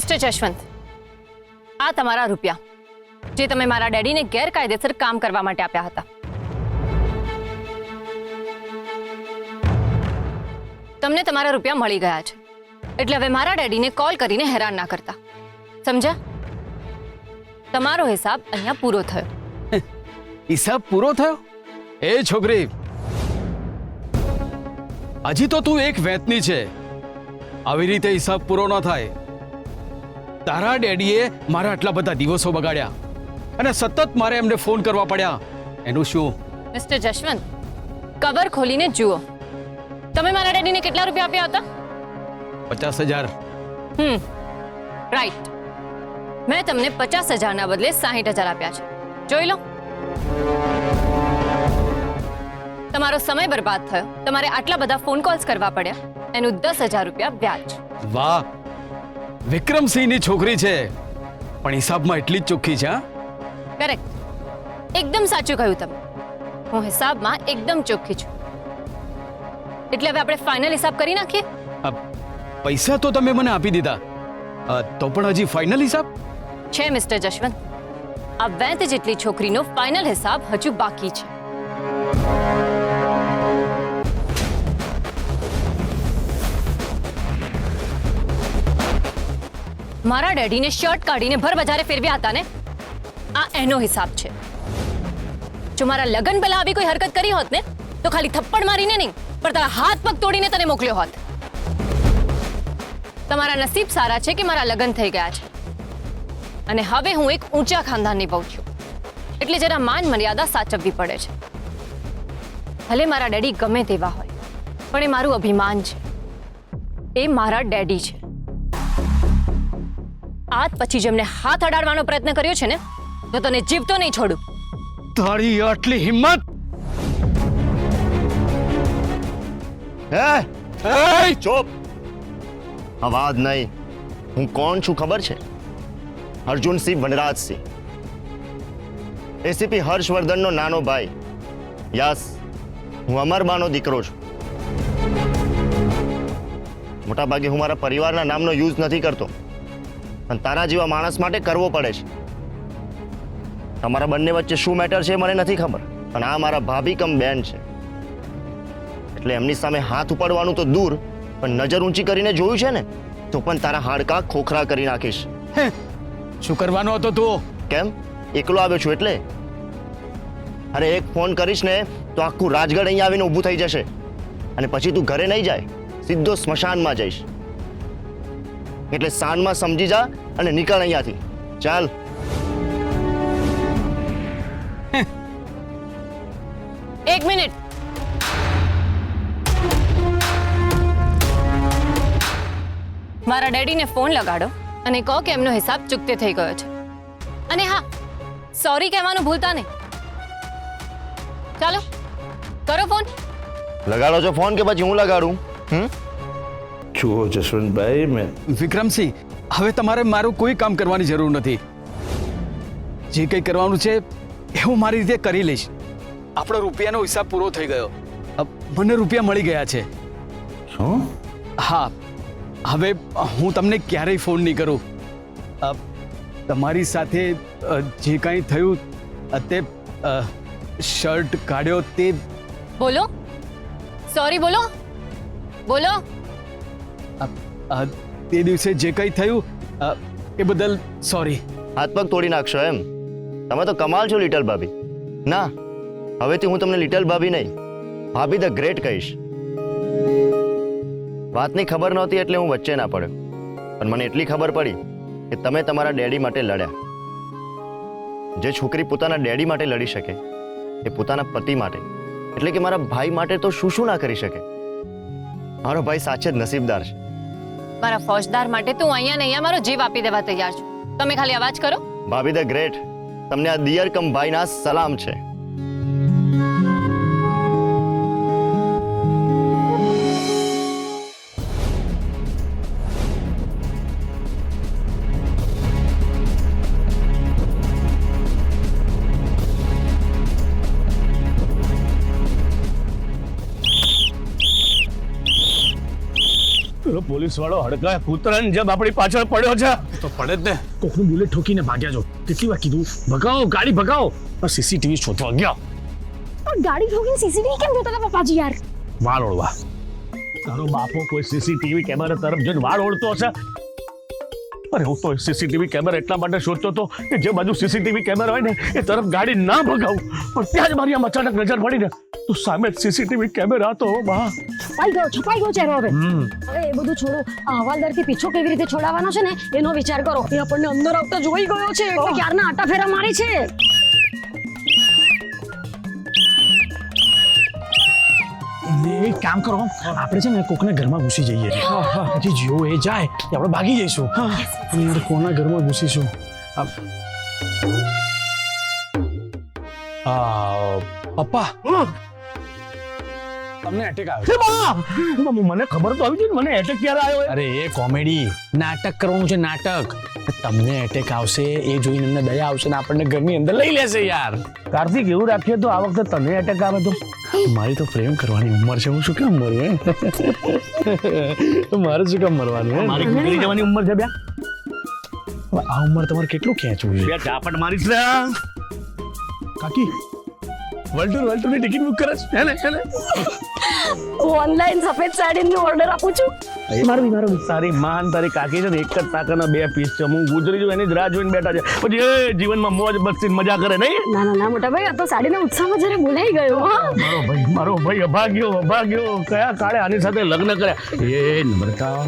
Mister Jashwant, આ તમારા રૂપિયા જે તમે મારા ડેડીને ગેરકાયદેસર કામ કરવા માટે આપ્યા હતા. તમને તમારા રૂપિયા મળી ગયા છે, એટલે હવે મારા ડેડીને કોલ કરીને હેરાન ના કરતા. સમજ્યા? તમારો હિસાબ અહીંયા પૂરો થયો. હિસાબ પૂરો થયો? એ છોકરી, હજી તો તું એક વેતની છે. આવી રીતે હિસાબ પૂરો ન થાય. તારા ડેડીએ મારા આટલા બધા દિવસો બગાડ્યા અને સતત મારે એમને ફોન કરવા પડ્યા. એનું શું? મિસ્ટર જશવંત, કવર ખોલીને જુઓ. તમે મારા ડેડીને કેટલા રૂપિયા આપ્યા હતા? 50,000. રાઈટ. મેં તમને 50,000 ના બદલે 60,000 આપ્યા છે. જોઈ લો. તમારો સમય બરબાદ થયો, તમારે આટલા બધા ફોન કોલ્સ કરવા પડ્યા, એનું 10,000 રૂપિયા વ્યાજ. વાહ, વિક્રમસિંહની છોકરી છે, પણ હિસાબમાં એટલી જ ચોખ્ખી છે. કરેક્ટ, એકદમ સાચું કહ્યું તમે. હું હિસાબમાં એકદમ ચોખ્ખી છું. એટલે હવે આપણે ફાઇનલ હિસાબ કરી નાખીએ. પૈસા તો તમે મને આપી દીધા, તો પણ હજી ફાઇનલ હિસાબ છે મિસ્ટર જશવંત. આ વેત જેટલી છોકરીનો ફાઇનલ હિસાબ હજુ બાકી છે. મારા ડેડીને શર્ટ કાઢીને ભર બજારે ફેરવ્યા હતા ને, આ એનો હિસાબ છે. જો મારા લગ્ન પહેલા આવી કોઈ હરકત કરી હોત ને, તો ખાલી થપ્પડ મારીને નહીં, પણ તારા હાથ પગ તોડીને તને મોકલ્યો હોત. તમારા નસીબ સારા છે કે મારા લગ્ન થઈ ગયા છે, અને હવે હું એક ઊંચા ખાનદાનની બહુ છું, એટલે જરા માન મર્યાદા સાચવવી પડે છે. ભલે મારા ડેડી ગમે તેવા હોય, પણ એ મારું અભિમાન છે. એ મારા ડેડી છે. આજ પછી જેમને હાથ અડાડવાનો પ્રયત્ન કર્યો છે ને, તો તને જીવતો નહીં છોડું. તારી આટલી હિંમત! ચૂપ! અવાજ નહીં. હું કોણ છું ખબર છે? અર્જુનસિંહ વનરાજસિંહ, એસીપી હર્ષવર્ધનનો નાનો ભાઈ. યસ, હું અમરબાનો દીકરો છું. મોટા ભાગે હું મારા પરિવારના નામનો યુઝ નથી કરતો, પણ તારા જેવા માણસ માટે કરવો પડે છે. તમારા બંને વચ્ચે શું મેટર છે મને નથી ખબર, પણ આ મારા ભાભી કમ બેન છે, એટલે એમની સામે હાથ ઉપાડવાનું તો દૂર, પણ નજર ઊંચી કરીને જોયું છે ને, તો પણ તારા હાડકાં ખોખરા કરી નાખીશ. શું કરવાનો હતો તું? કેમ? એકલો આવ્યો છું એટલે? અરે એક ફોન કરીશ ને તો આખું રાજગઢ અહીંયા આવીને ઊભું થઈ જશે, અને પછી તું ઘરે નહીં જાય, સીધો સ્મશાનમાં જઈશ. એટલે સાંજમાં સમજી જા અને નીકળ અહીંયાથી. ચાલ. એક મિનિટ. મારા ડેડીને ફોન લગાડો અને કહો કે એમનો હિસાબ ચૂકતે થઈ ગયો છે. અને હા, સોરી કહેવાનું ભૂલતા નહીં. ચાલો કરો ફોન. લગાડો છો ફોન કે પછી હું લગાડું? જુઓ જશવંતભાઈ, મેં વિક્રમસિંહ, હવે તમારે મારું કોઈ કામ કરવાની જરૂર નથી. જે કંઈ કરવાનું છે એ હું મારી રીતે કરી લઈશ. આપણો રૂપિયાનો હિસાબ પૂરો થઈ ગયો. મને રૂપિયા મળી ગયા છે. શું? હા, હવે હું તમને ક્યારેય ફોન નહીં કરું. તમારી સાથે જે કંઈ થયું, તે શર્ટ કાઢ્યો તે... બોલો, સોરી બોલો, બોલો. તે દિવસે જે કંઈ થયું એ બદલ સોરી. હાથ પગ તોડી નાખશો એમ? તમે તો કમાલ છો લિટલ ભાભી. ના, હવેથી હું તમને લિટલ ભાભી નહીં, ભાભી ધ ગ્રેટ કહીશ. વાતની ખબર નહોતી એટલે હું વચ્ચે ના પડ્યો, પણ મને એટલી ખબર પડી કે તમે તમારા ડેડી માટે લડ્યા. જે છોકરી પોતાના ડેડી માટે લડી શકે, એ પોતાના પતિ માટે, એટલે કે મારા ભાઈ માટે તો શું શું ના કરી શકે. મારો ભાઈ સાચે જ નસીબદાર છે. મારા ફોજદાર માટે તું અહીંયા ને અહીંયા મારો જીવ આપી દેવા તૈયાર છું. તમે ખાલી અવાજ કરો. ભાભી ધ ગ્રેટ, તમને આ દિયર કમ ભાઈના સલામ છે. પેલો પોલીસ વાળો હડકા કૂતરાની જેમ આપણી પાછળ પડ્યો છે. તો પડે જ ને. કોકનું બુલેટ ઠોકીને ભાગ્યા છો. કેટલી વાર કીધું ભગાવો, ગાડી ભગાવો, પણ સીસીટીવી શોધવા ગયા. પણ ગાડી ઠોકીને સીસીટીવી કેમ જોતા હતા પપ્પાજી યાર? વાળ ઓળવા. તારો બાપો કોઈ સીસીટીવી કેમેરા તરફ જોઈને વાળ ઓળતો હશે? અરે હું તો સીસીટીવી કેમેરા એટલા માટે શોધતો હતો કે જે બાજુ સીસીટીવી કેમેરા હોય ને એ તરફ ગાડી ના ભગાવું, પણ ત્યાં જ મારી આમ અચાનક નજર પડી ને તો સામે સીસીટીવી કેમેરા હતો. બા છપાઈ ગયો ચહેરો. હવે એ બધું છોડો, આ હવાલદારથી પીછો કેવી રીતે છોડાવવાનો છે ને એનો વિચાર કરો. એ આપણને અંદર આવતા જોઈ ગયો છે એટલે ક્યારના આટા ફેરા મારી છે. એક કામ કરો, આપણે છે ને કોકના ઘરમાં ઘૂસી જઈએ. પછી જેવો એ જાય કે આપણે ભાગી જઈશું. યાર કોના ઘરમાં ઘૂસીશું? પપ્પા, તમને એટેક આવ્યો? મને ખબર તો આવી છે, મને એટેક ક્યારે આવ્યો? અરે એ કોમેડી નાટક કરવાનું છે, નાટક. તમને એટેક આવશે એ જોઈને એમને દયા આવશે ને આપણને ઘરની અંદર લઈ લેશે. યાર કાર્તિક, એવું રાખીએ તો આ વખતે તને એટેક આવે તો મારી તો પ્રેમ કરવાની ઉંમર છે, હું શું કામ મરું? મારે શું કામ મરવાનું? મારી ગુજરી જવાની ઉંમર છે. હવે આ ઉંમર તમારે કેટલું ખેંચવું છે? ચાપટ મારીશ ને કાકી. વર્લ્ડ ની ટિકિટ બુક કરે છે ને? ઓનલાઈન સફેદ સાડીનો ઓર્ડર આપું છું. મારું તારી માન તારી કાકી છે ને એક જ તાકાના 2 પીસ છે. હું ગુજરી છું એની જ રાહ જોઈને બેઠા છે. પછી એ જીવનમાં મોજ બસ્તી મજા કરે નહીં? ના મોટા ભાઈ, આ તો સાડીના ઉત્સાહમાં જરા બોલાઈ ગયો. મારો ભાઈ અભાગ્યો કયા કાળે આની સાથે લગ્ન કર્યા. એ નમ્રતા,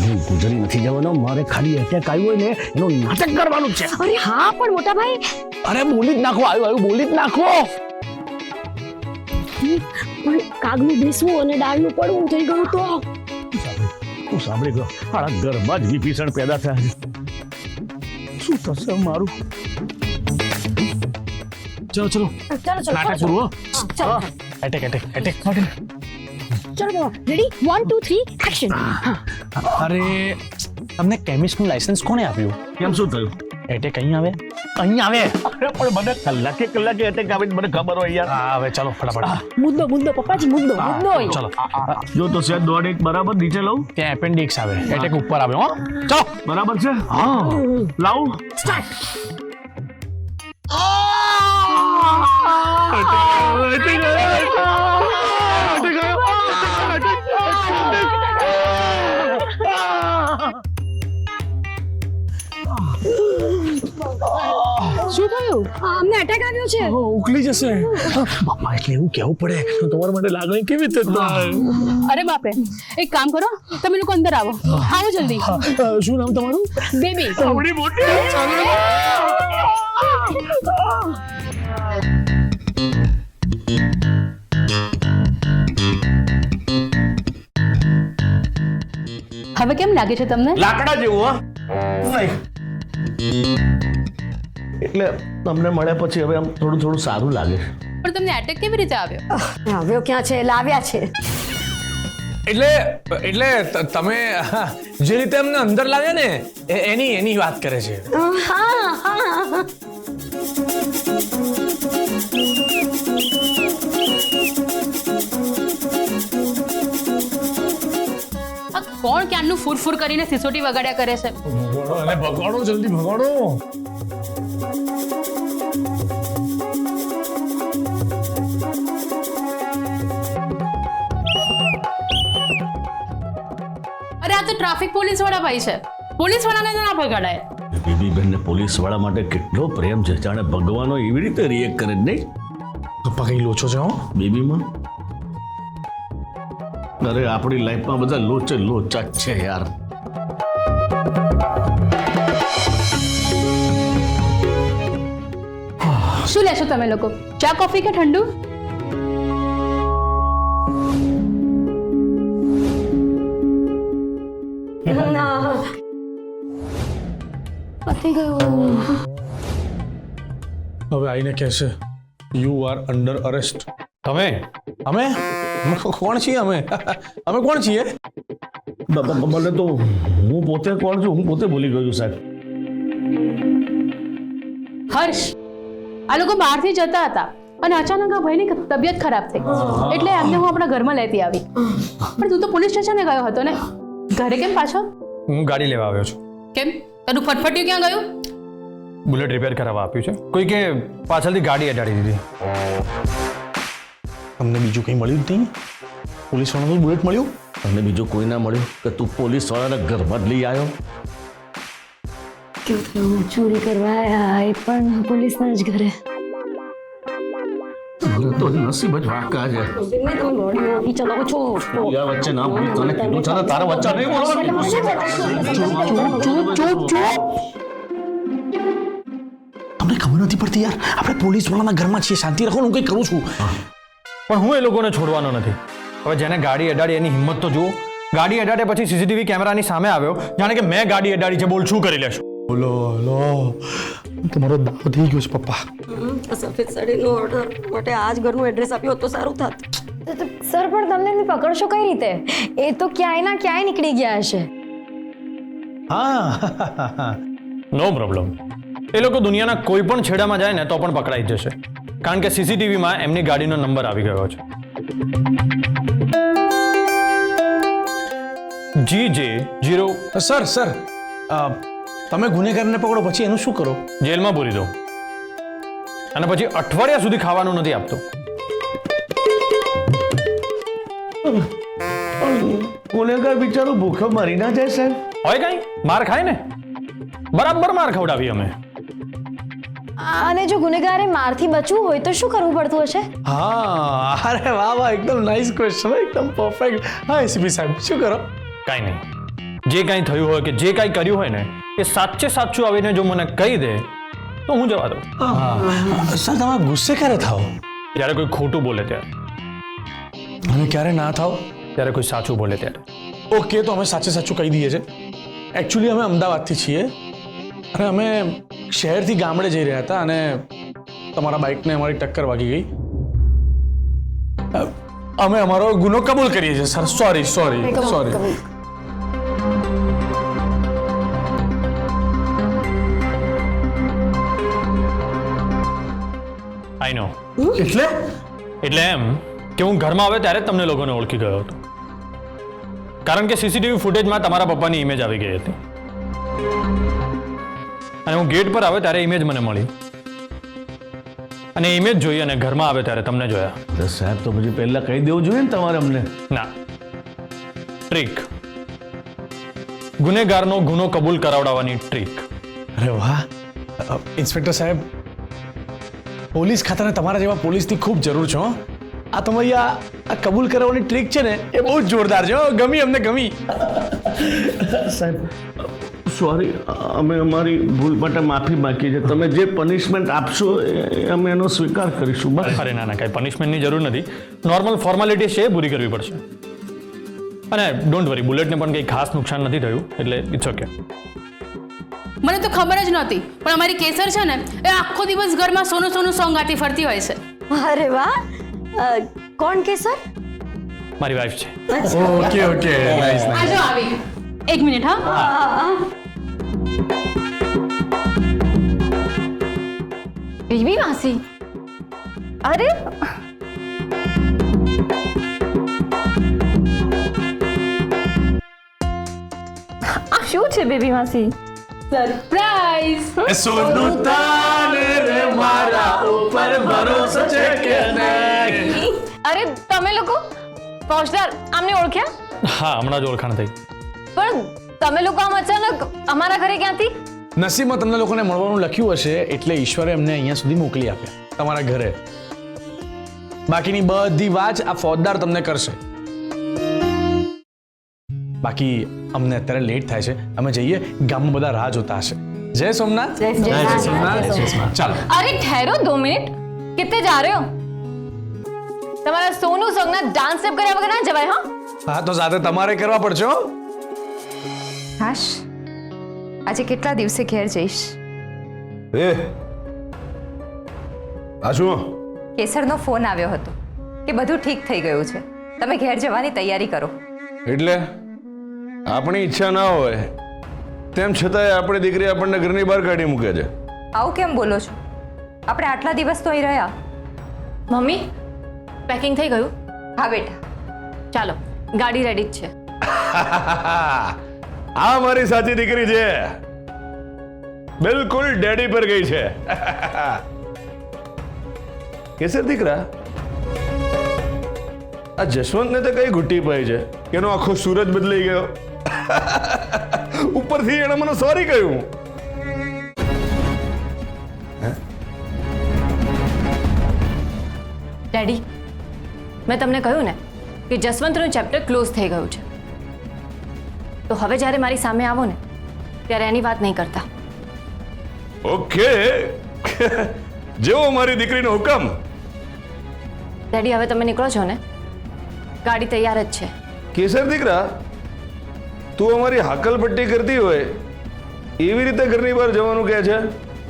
હું ગુજરી નથી જવાનો. મારે ખાલી એટેક આવ્યું હોય ને એનું નાટક કરવાનું છે. અરે હા, પણ મોટા ભાઈ, અરે બોલી જ નાખો. આવ્યું બોલી જ નાખો. પણ કાગનું બેસવું અને ડાળનું પડવું થઈ ગયું તો હું સાંભળી ગયો. મારા ઘરમાં જ વિભીષણ પેદા થયા છે. શું થશે મારું? ચલો ચલો નાટક પૂરું. ચલો એટેક. ચલો રેડી 1 2 3 એક્શન. અરે તમને કેમિસ્ટનું લાયસન્સ કોણે આપ્યું? કેમ શું થયું? એટેક અહીં આવે. અરે પણ મને કલાકે એટેક આવે મને ખબર હોય યાર. હા હવે ચલો ફટાફટ. મુદ્દો પપ્પાજી, મુદ્દો. ચલો જો તો સેટ દોડ એક બરાબર નીચે લઉં. ત્યાં એપેન્ડિક્સ આવે, એટેક ઉપર આવે. હો ચલો બરાબર છે. હા લાવું. સ્ટાર્ટ. શું થયું? અમને એટેક આવ્યો છે. ઉકલી જશે બાપા. એટલે એવું કેવું પડે તમારા માટે લાગણી કેવી રીતે થાય? અરે બાપરે, એક કામ કરો, તમે લોકો અંદર આવો. આવો જલ્દી. શું નામ તમારું? બેબી. આવડી મોટી. હવે કેમ લાગે છે તમને? લાકડા જેવું. એટલે તમને મળ્યા પછી હવે આમ થોડું સારું લાગે છે. પણ તમને એટેક કેવી રીતે આવ્યો? આવ્યો ક્યાં છે? લાવ્યા છે. એટલે તમે જે રીતે અમને અંદર લાવ્યા ને એની વાત કરે છે. હા. આ કોણ ક્યારનું ફૂરફૂર કરીને સિસોટી વગાડ્યા કરે છે? અને ભગાડો, જલ્દી ભગાડો. અરે આ તો ટ્રાફિક પોલીસ વાળા ભાઈ છે. પોલીસ વાળાને તો ના ભગાડાય. બીબી બેનને પોલીસ વાળા માટે કેટલો પ્રેમ છે, જાણે ભગવાનો એવી રીતે રિએક્ટ કરે નહીં. પપ્પા કઈ લોચો છે? બેબીમાં અરે આપણી લાઈફમાં બધા લોચા જ છે યાર. શું લેશો તમે લોકો? ચા, કોફી કે ઠંડુ? પતી ગયું. હવે આઈને કહેશે યુ આર અંડર અરેસ્ટ. અમે કોણ છીએ? અમે કોણ છીએ? મને તો હું પોતે કોણ છું હું પોતે ભૂલી ગયો છું સાહેબ. હર્ષ, આ લોકો બહારથી જતા હતા અને અચાનક આ ભાઈની તબિયત ખરાબ થઈ એટલે એમને હું આપણા ઘરમાં લેતી આવી. પણ તું તો પોલીસ સ્ટેશને ગયો હતો ને? ઘરે કેમ પાછો? હું ગાડી લેવા આવ્યો છું. કેમ તારું ફટફટ્યું ક્યાં ગયું? બુલેટ રિપેર કરાવવા આપ્યું છે. કોઈકે પાછળથી ગાડી અડાડી દીધી. તમને બીજું કંઈ મળ્યું જ નહીં? પોલીસ વાળાનું બુલેટ મળ્યું? તમને બીજું કોઈ ના મળ્યું કે તું પોલીસ વાળાના ઘરમાં જ લઈ આવ્યો? ચોરી કરવા આયા એ પણ પોલીસના જ ઘરે. તો નસીબ જ વાંકા છે. ગાડી ચલાવો છો. યા વચ્ચે ના બોલ, તને કીધું છે ને તારા વચ્ચે નહીં બોલવાનું. તમને ખબર નથી પડતી યાર, આપણે પોલીસ વાળાના ઘરમાં છીએ, શાંતિ રાખો, હું કંઈ કરું છું. પણ હું એ લોકોને છોડવાનો નથી. હવે જેને ગાડી અડાડી એની હિંમત તો જુઓ. ગાડી અડાડે પછી સીસીટીવી કેમેરાની સામે આવ્યો જાણે કે મેં ગાડી અડાડી છે. બોલ શું કરી લેશો? બોલો લો, તમારો દાવો થઈ ગયો છે પપ્પા. સફેદ સાડીનો ઓર્ડર માટે આ જ ઘરનું એડ્રેસ આપ્યું હોત તો સારું થાત. સર પણ તમને એમને પકડશો કઈ રીતે? એ તો ક્યાંય ના ક્યાંય નીકળી ગયા હશે. હા, નો પ્રોબ્લેમ. એ લોકો દુનિયાના કોઈ પણ છેડામાં જાય ને તો પણ પકડાઈ જ જશે, કારણ કે સીસીટીવીમાં એમની ગાડીનો નંબર આવી ગયો છે. GJ0. સર તમે ગુનેગારને પકડો પછી એનું શું કરો? જેલમાં પૂરી દો અને પછી અઠવાડિયા સુધી ખાવાનું નથી આપતો. ગુનેગાર બિચારો ભૂખો મરી ના જાય સાહેબ. હોય કઈ માર ખાય ને, બરાબર માર ખવડાવી અમે. અને જો ગુનેગારે મારથી બચવું હોય તો શું કરવું પડતું હશે? હા, અરે વાહ વાહ, એકદમ નાઇસ ક્વેશ્ચન, એકદમ પરફેક્ટ. હા એસીપી સાહેબ, શું કરો? કાંઈ નહીં. જે કાંઈ થયું હોય કે જે કાંઈ કર્યું હોય ને એ સાચે સાચું આવીને જો મને કહી દે તો હું જવા દઉં. સર તમે ગુસ્સે ક્યારે થાઓ? જ્યારે કોઈ ખોટું બોલે ત્યારે, અને ક્યારે ના થાઓ? ત્યારે કોઈ સાચું બોલે ત્યારે. ઓકે, તો અમે સાચે સાચું કહી દઈએ છીએ. એકચ્યુઅલી અમે અમદાવાદથી છીએ અને અમે શહેરથી ગામડે જઈ રહ્યા હતા અને તમારા બાઇકને અમારી ટક્કર વાગી ગઈ. અમે અમારો ગુનો કબૂલ કરીએ છીએ સર. સોરી. આઈ નો. એટલે એમ કે હું ઘરમાં આવે ત્યારે જ તમને લોકોને ઓળખી ગયો હતો, કારણ કે સીસીટીવી ફૂટેજમાં તમારા પપ્પાની ઇમેજ આવી ગઈ હતી અને હું ગેટ પર આવે ત્યારે ઇમેજ મને મળી અને ઇમેજ જોઈ અને ઘરમાં આવે ત્યારે તમને જોયા. અરે સાહેબ, તો પછી પહેલા કહી દેવું જોઈએ ને તમારે અમને. ના, ટ્રીક. ગુનેગારનો ગુનો કબૂલ કરાવડાવવાની ટ્રીક. અરે વાહ ઇન્સ્પેક્ટર સાહેબ, પોલીસ ખાતાને તમારા જેવા પોલીસની ખૂબ જરૂર છે. આ તમારી આ કબૂલ કરાવવાની ટ્રીક છે ને એ બહુ જ જોરદાર છે. ગમી, અમને ગમી. સાહેબ સોરી, અમે અમારી ભૂલ માટે માફી માંગીએ છીએ. તમે જે પનિશમેન્ટ આપશો એ અમે એનો સ્વીકાર કરીશું. બસ. અરે ના, કાંઈ પનિશમેન્ટની જરૂર નથી. નોર્મલ ફોર્માલિટી છે એ પૂરી કરવી પડશે. અને ડોન્ટ વરી, બુલેટને પણ કંઈ ખાસ નુકસાન નથી થયું, એટલે ઇટ્સ ઓકે. મને તો ખબર જ નહોતી, પણ અમારી કેસર છે ને એ આખો દિવસ ઘરમાં સોનું સોનું સોંગ ગાતી ફરતી હોય છે. અરે વાહ, કોણ કેસર? મારી વાઈફ છે. Okay, nice. આ જો આવી. એક મિનિટ. હા, બેબી માસી, અરે આ શું છે બેબી માસી? સરપ્રાઈઝ. સોનું તાને રે મારા ઉપર ભરોસો છે કે નહીં? અરે તમે લોકો ફોજદાર આમને ઓળખ્યા? હા, હમણાં જ ઓળખાણ થઈ. પણ તમે લોકો આમ અચાનક અમારા ઘરે ક્યાંથી? નસીબમાં તમને લોકોને મળવાનું લખ્યું હશે એટલે ઈશ્વરે અમને અહીંયા સુધી મોકલી આપ્યા, તમારા ઘરે. બાકીની બધી વાત આ ફોજદાર તમને કરશે. બાકી અમને અત્યારે લેટ થાય છે, અમે જઈએ. ગામમાં બધા રાહ જોતા હશે. જય સોમનાથ. ચાલો. अरे ठहरो 2 मिनट, कितने जा रहे हो? તમારા સોનું સોંગના ડાન્સ સ્ટેપ કર્યા વગર ના જવાય. હા, તો સાથે તમારે કરવા પડશે. હાશ, આજે કેટલા દિવસે ઘેર જઈશ? આ શું? કેસરનો ફોન આવ્યો હતો કે બધું ઠીક થઈ ગયું છે, તમે ઘેર જવાની તૈયારી કરો. એટલે આપણી ઈચ્છા ના હોય તેમ છતાંય આપણી દીકરી આપણને ઘરની બહાર કાઢી મૂકે છે. આવું કેમ બોલો છો? આપણે આટલા દિવસ તો અહીં રહ્યા. મમ્મી, પેકિંગ થઈ ગયું? હા બેટા. ચાલો, ગાડી રેડી જ છે. આ મારી સાચી દીકરી છે, બિલકુલ ડેડી પર ગઈ છે. કેસર દીકરા, આ જશવંતને તો કઈ ઘૂંટી પાઈ છે કે એનો આખો સૂરજ બદલાઈ ગયો. ઉપરથી એણે મને સોરી કહ્યું. ડેડી, મેં તમને કહ્યું ને કે જસવંતનું ચેપ્ટર ક્લોઝ થઈ ગયું છે. તો હવે જ્યારે મારી સામે આવો ને ત્યારે એની વાત નહીં કરતા. ઓકે, જેવો મારી દીકરીનો હુકમ. ડેડી, હવે તમે નીકળો છો ને? ગાડી તૈયાર જ છે. કેસર દીકરા, તું અમારી હાકલપટ્ટી કરતી હોય એવી રીતે ઘરની બહાર જવાનું કહે છે?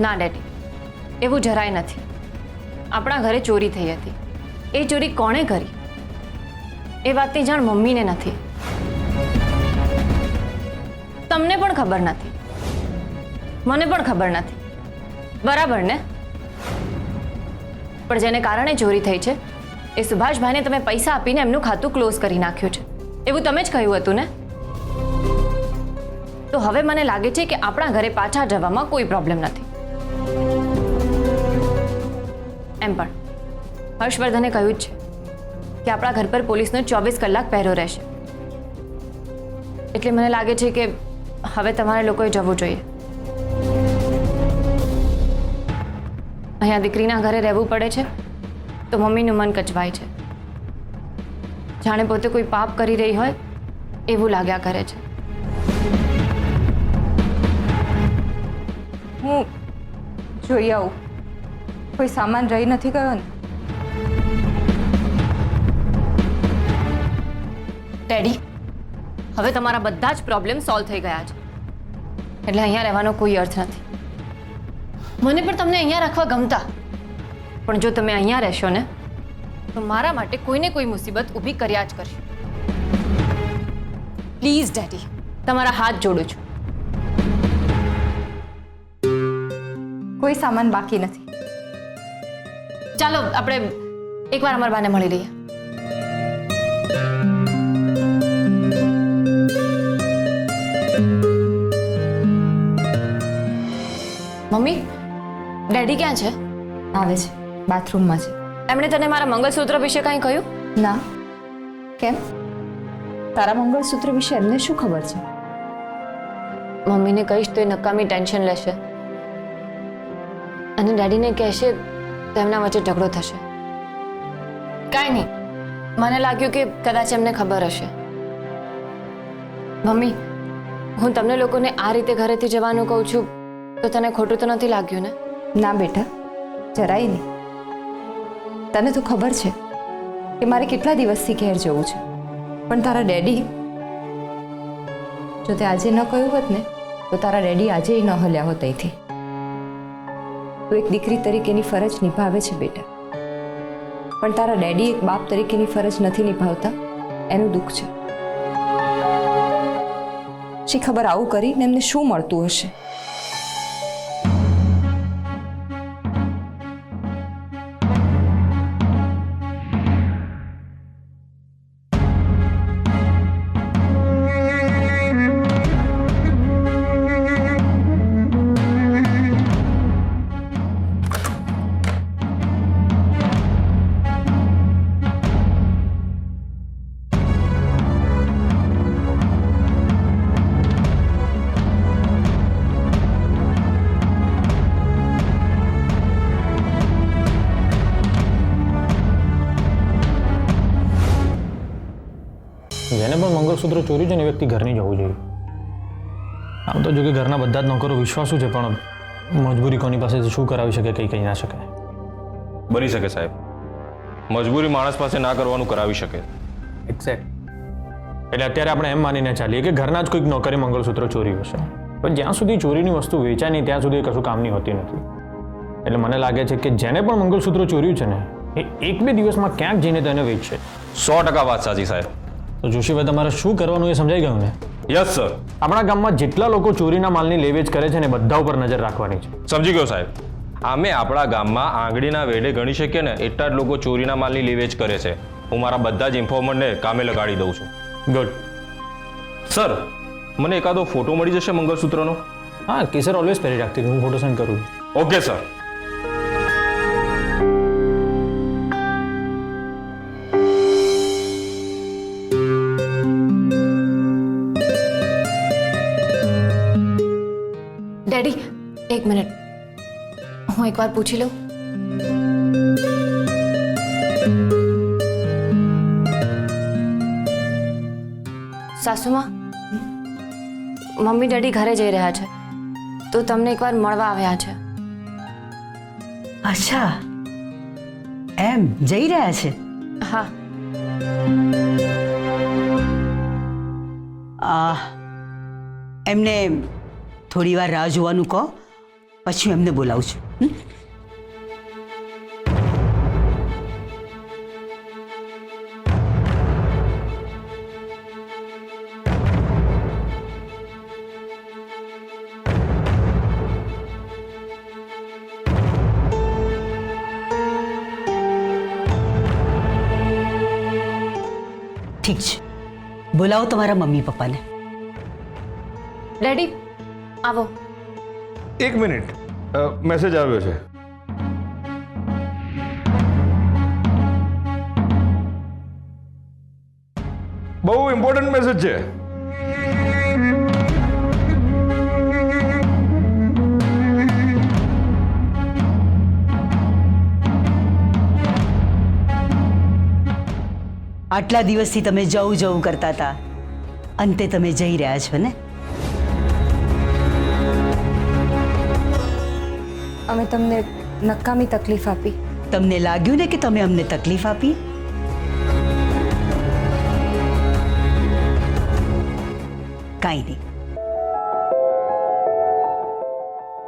ના ડેડી, એવું જરાય નથી. આપણા ઘરે ચોરી થઈ હતી. એ ચોરી કોણે કરી એ વાતની જાણ મમ્મીને નથી, તમને પણ ખબર નથી, મને પણ ખબર નથી. બરાબર ને? પણ જેને કારણે ચોરી થઈ છે એ સુભાષભાઈને તમે પૈસા આપીને એમનું ખાતું ક્લોઝ કરી નાખ્યું છે, એવું તમે જ કહ્યું હતું ને? તો હવે મને લાગે છે કે આપણા ઘરે પાછા જવામાં કોઈ પ્રોબ્લેમ નથી. એમ પણ હર્ષવર્ધને કહ્યું જ છે કે આપણા ઘર પર પોલીસનો 24 કલાક પહેરો રહેશે. એટલે મને લાગે છે કે હવે તમારે લોકોએ જવું જોઈએ. અહીંયા દીકરીના ઘરે રહેવું પડે છે તો મમ્મીનું મન કચવાય છે, જાણે પોતે કોઈ પાપ કરી રહી હોય એવું લાગ્યા કરે છે. હું જોઈ આવું, કોઈ સામાન રહી નથી ગયો ને? ડેડી, હવે તમારા બધા જ પ્રોબ્લેમ સોલ્વ થઈ ગયા છે, એટલે અહીંયા રહેવાનો કોઈ અર્થ નથી. મને પણ તમને અહીંયા રાખવા ગમતા, પણ જો તમે અહીંયા રહેશો ને તો મારા માટે કોઈને કોઈ મુસીબત ઊભી કર્યા જ કરશે. પ્લીઝ ડેડી, તમારા હાથ જોડું છું. કોઈ સામાન બાકી નથી. ચાલો આપણે એકવાર અમારા બાને મળી લઈએ. મમ્મી, ડેડી ક્યાં છે? આવે છે, બાથરૂમમાં છે. એમણે તને મારા મંગળસૂત્ર વિશે કંઈ કહ્યું? ના. કેમ? તારા મંગળસૂત્ર વિશે એમને શું ખબર છે? મમ્મીને કહીશ તો એ નકામી ટેન્શન લેશે અને ડેડીને કહેશે તો એમના વચ્ચે ઝઘડો થશે. કાંઈ નહીં, મને લાગ્યું કે કદાચ એમને ખબર હશે. મમ્મી, હું તમને લોકોને આ રીતે ઘરેથી જવાનું કહું છું તો તને ખોટું તો નથી લાગ્યું ને? ના બેટા, જરાય નહીં. તને તો ખબર છે કે મારે કેટલા દિવસથી ઘેર જવું છે, પણ તારા ડેડી, જો તે આજે ન કહ્યું હોત ને તો તારા ડેડી આજે ન હલ્યા હોત અહીંથી. તું એક દીકરી તરીકેની ફરજ નિભાવે છે બેટા, પણ તારા ડેડી એક બાપ તરીકેની ફરજ નથી નિભાવતા, એનું દુઃખ છે. શી ખબર આવું કરીને એમને શું મળતું હશે. જેને પણ મંગળસૂત્ર ચોર્યું છે ને એ વ્યક્તિ ઘરની જવું જોઈએ. આમ તો જો કે ઘરના બધા જ નોકરો વિશ્વાસુ છે, પણ મજબૂરી કોની પાસે શું કરાવી શકે કંઈ કહી ના શકે. બની શકે સાહેબ, મજબૂરી માણસ પાસે ના કરવાનું કરાવી શકે. એક્ઝેક્ટ. એટલે અત્યારે આપણે એમ માનીને ચાલીએ કે ઘરના જ કોઈક નોકરે મંગળસૂત્ર ચોર્યું હશે, પણ જ્યાં સુધી ચોરીની વસ્તુ વેચાય નહીં ત્યાં સુધી કશું કામની હોતી નથી. એટલે મને લાગે છે કે જેને પણ મંગળસૂત્ર ચોર્યું છે ને એ 1-2 દિવસમાં ક્યાંક જઈને તેને વેચશે. 100% વાત સાચી સાહેબ. તો જોશીભાઈ, તમારે શું કરવાનું એ સમજાઈ ગયું ને? Yes sir. આપણા ગામમાં જેટલા લોકો ચોરીના માલની લેવેચ કરે છે ને બધા ઉપર નજર રાખવાની છે. સમજી ગયો સાહેબ. અમે આપણા ગામમાં આંગળીના વેઢે ગણી શકીએ ને એટલા જ લોકો ચોરીના માલની લેવેચ કરે છે. હું મારા બધા જ ઇન્ફોર્મરને કામે લગાડી દઉં છું. ગુડ. સર મને એકાદો ફોટો મળી જશે મંગળસૂત્રનો? હા, કેસર ઓલવેઝ પહેરી રાખતી હતી, હું ફોટો સેન્ડ કરું છું. Okay sir. ડેડી, એક મિનિટ, હું એકવાર પૂછી લઉં. સાસુમાં, મમ્મી ડેડી ઘરે જઈ રહ્યા છે તો તમને એકવાર મળવા આવ્યા છે. અચ્છા, એમ જઈ રહ્યા છે? હા. એમને થોડી વાર રાહ જોવાનું કહો, પછી હું એમને બોલાવું છું. ઠીક છે, બોલાવો તમારા મમ્મી પપ્પાને. ડેડી આવો. એક મિનિટ, મેસેજ આવ્યો છે. બહુ ઇમ્પોર્ટન્ટ મેસેજ છે. આટલા દિવસથી તમે જવું જવું કરતા હતા, અંતે તમે જઈ રહ્યા છો ને? અમે તમને નકામી તકલીફ આપી. તમને લાગ્યું ને કે તમે અમને તકલીફ આપી? કાંઈ નહીં,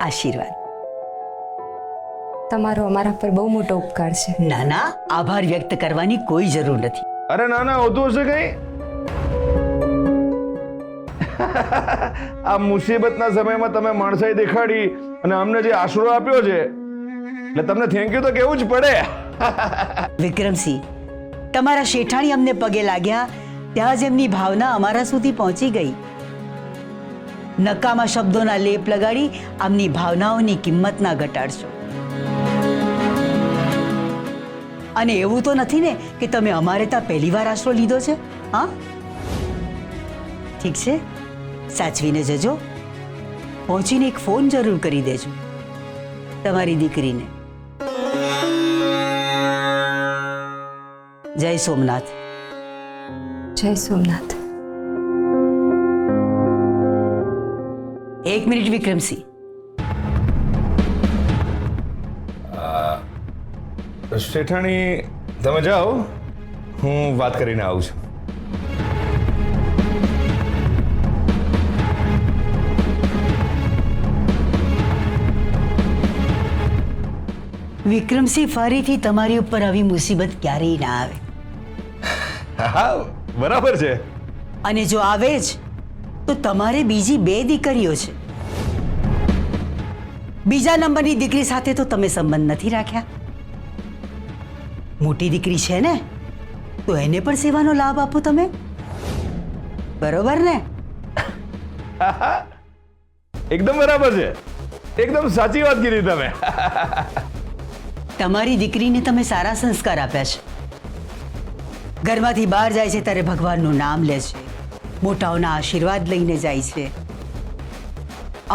આશીર્વાદ. તમારો અમારા પર બહુ મોટો ઉપકાર છે. ના ના, આભાર વ્યક્ત કરવાની કોઈ જરૂર નથી. અરે ના ના, હોતું હશે કઈ. આ મુસીબતના સમયમાં તમે માણસાઈ દેખાડી અને અમને જે આશરો આપ્યો છે, એટલે તમને થેન્ક યુ તો કહેવું જ પડે. વિક્રમસિંહ, તમારા શેઠાણી અમને પગે લાગ્યા ત્યાં જ એમની ભાવના અમારા સુધી પહોંચી ગઈ. નકામા શબ્દોના લેપ લગાડી આમની ભાવનાઓની કિંમત ના ઘટાડશો. અને એવું તો નથી ને કે તમે અમારે ત્યાં પહેલી વાર આશરો લીધો છે? હા, ઠીક છે, સાચવીને જજો. પહોંચીને એક ફોન જરૂર કરી દેજો તમારી દીકરીને. જય સોમનાથ. જય સોમનાથ. એક મિનિટ વિક્રમસિંહ. શેઠાણી તમે જાઓ, હું વાત કરીને આવું છું. વિક્રમસિંહ, ફરીથી તમારી ઉપર આવી મુસીબત ક્યારેય ના આવે. હા, બરાબર છે. અને જો આવે જ તો તમારે બીજી 2 દીકરીઓ છે. બીજા નંબરની દીકરી સાથે તો તમે સંબંધ નથી રાખ્યા. મોટી દીકરી છે ને, તો એને પણ સેવાનો લાભ આપો તમે. બરોબર ને? એકદમ બરાબર છે, એકદમ સાચી વાત કીધી તમે. તમારી દીકરીને તમે સારા સંસ્કાર આપ્યા છે. ઘરમાંથી બહાર જાય છે ત્યારે ભગવાનનું નામ લે છે, મોટાઓના આશીર્વાદ લઈને જાય છે.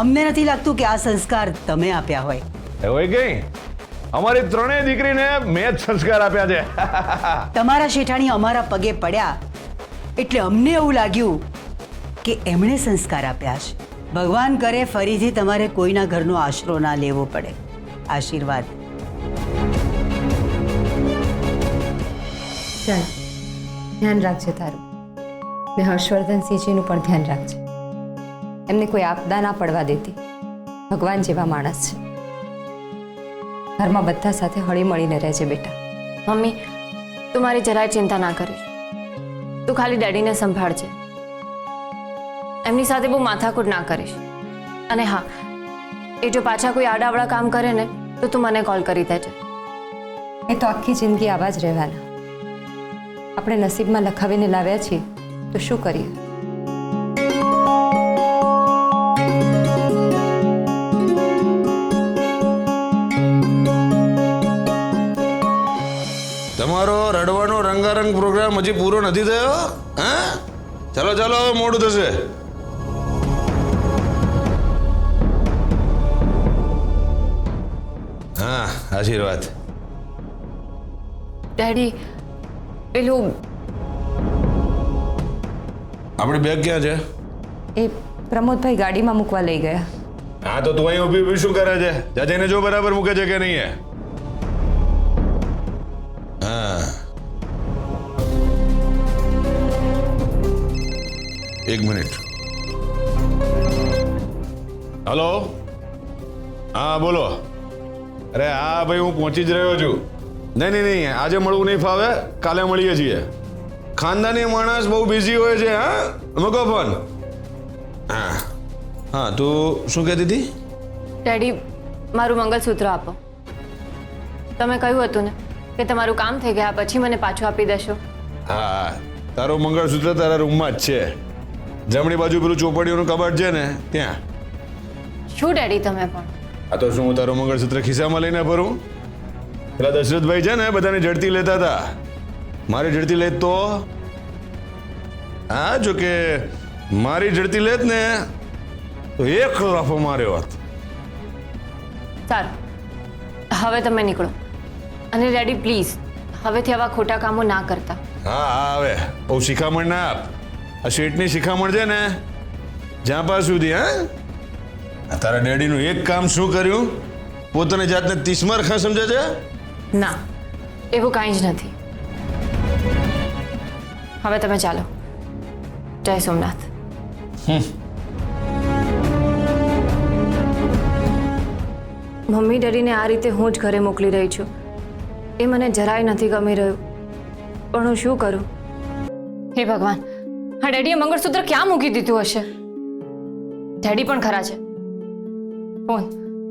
અમને નથી લાગતું કે આ સંસ્કાર તમે આપ્યા હોય. હોય કઈ, અમારી 3 દીકરીને મેં જ સંસ્કાર આપ્યા છે. તમારા શેઠાણી અમારા પગે પડ્યા એટલે અમને એવું લાગ્યું કે એમણે સંસ્કાર આપ્યા છે. ભગવાન કરે ફરીથી તમારે કોઈના ઘરનો આશરો ના લેવો પડે. આશીર્વાદ. ચાલ, ધ્યાન રાખજે તારું. ને હર્ષવર્ધનસિંહજીનું પણ ધ્યાન રાખજે. એમને કોઈ આપદા ના પડવા દેતી. ભગવાન જેવા માણસ છે. ઘરમાં બધા સાથે હળી મળીને રહેજે બેટા. મમ્મી, તું મારી જરાય ચિંતા ના કરીશ. તું ખાલી ડેડીને સંભાળજે. એમની સાથે બહુ માથાકૂટ ના કરીશ. અને હા, એ જો પાછા કોઈ આડાવડા કામ કરે ને તો તું મને કોલ કરી દેજે. એ તો આખી જિંદગી આવા જ રહેવાના. આપણે નસીબમાં લખાવીને લાવ્યા છીએ તો શું કરીએ? તમારો રડવાનો રંગારંગ પ્રોગ્રામ હજી પૂરો નથી થયો. હા, ચાલો ચાલો, હવે મોડું થશે. હા, આશીર્વાદ. ડેડી પેલું આપણી બેગ ક્યાં છે? એ પ્રમોદભાઈ ગાડીમાં મૂકવા લઈ ગયા. હા, તો તું અહીં ઊભી ઊભી શું કરે છે? જા જઈને જો બરાબર મૂકે છે કે નહીં. હા, એક મિનિટ. હલો, હા બોલો. અરે હા ભાઈ, હું પહોંચી જ રહ્યો છું. નહીં, આજે મળવું નહીં ફાવે, કાલે મળીએ છીએ. ખાનદાની માણસ બહુ બિઝી હોય છે. હા, મૂકો ફોન. હા હા, તું શું કહેતી હતી? ડેડી મારું મંગળસૂત્ર આપો. તમે કહ્યું હતું ને કે તમારું કામ થઈ ગયા પછી મને પાછું આપી દેશો. હા, તારું મંગળસૂત્ર તારા રૂમમાં જ છે. જમણી બાજુ પેલું ચોપડીઓનું કબાટ છે ને ત્યાં. શું ડેડી તમે પણ? આ તો શું હું તારું મંગળસૂત્ર ખિસ્સામાં લઈને ફરું? પેલા દશરથભાઈ છે ને બધાની ઝડતી લેતા હતા. મારી ઝડતી લેત તો? હા, જો કે મારી ઝડતી લેત ને તો એક લાફો માર્યો હોત. સારું, હવે તમે નીકળો. અને ડેડી પ્લીઝ હવેથી આવા ખોટા કામો ના કરતા. હા હા, હવે બહુ શિખામણ ના આપ. આ શેઠની શિખામણ છે ને જ્યાં પાસ સુધી. હા, તારા ડેડીનું એક કામ શું કર્યું? પોતાની જાતને 30 માર્ખા સમજે છે? ના, એવું કાંઈ જ નથી. હવે તમે ચાલો. જય સોમનાથ. મમ્મી ડેડીને આ રીતે હું જ ઘરે મોકલી રહી છું. એ મને જરાય નથી ગમી રહ્યું. પણ હું શું કરું? હે ભગવાન, હા ડેડીએ મંગળસૂત્ર ક્યાં મૂકી દીધું હશે? ડેડી પણ ખરા છે.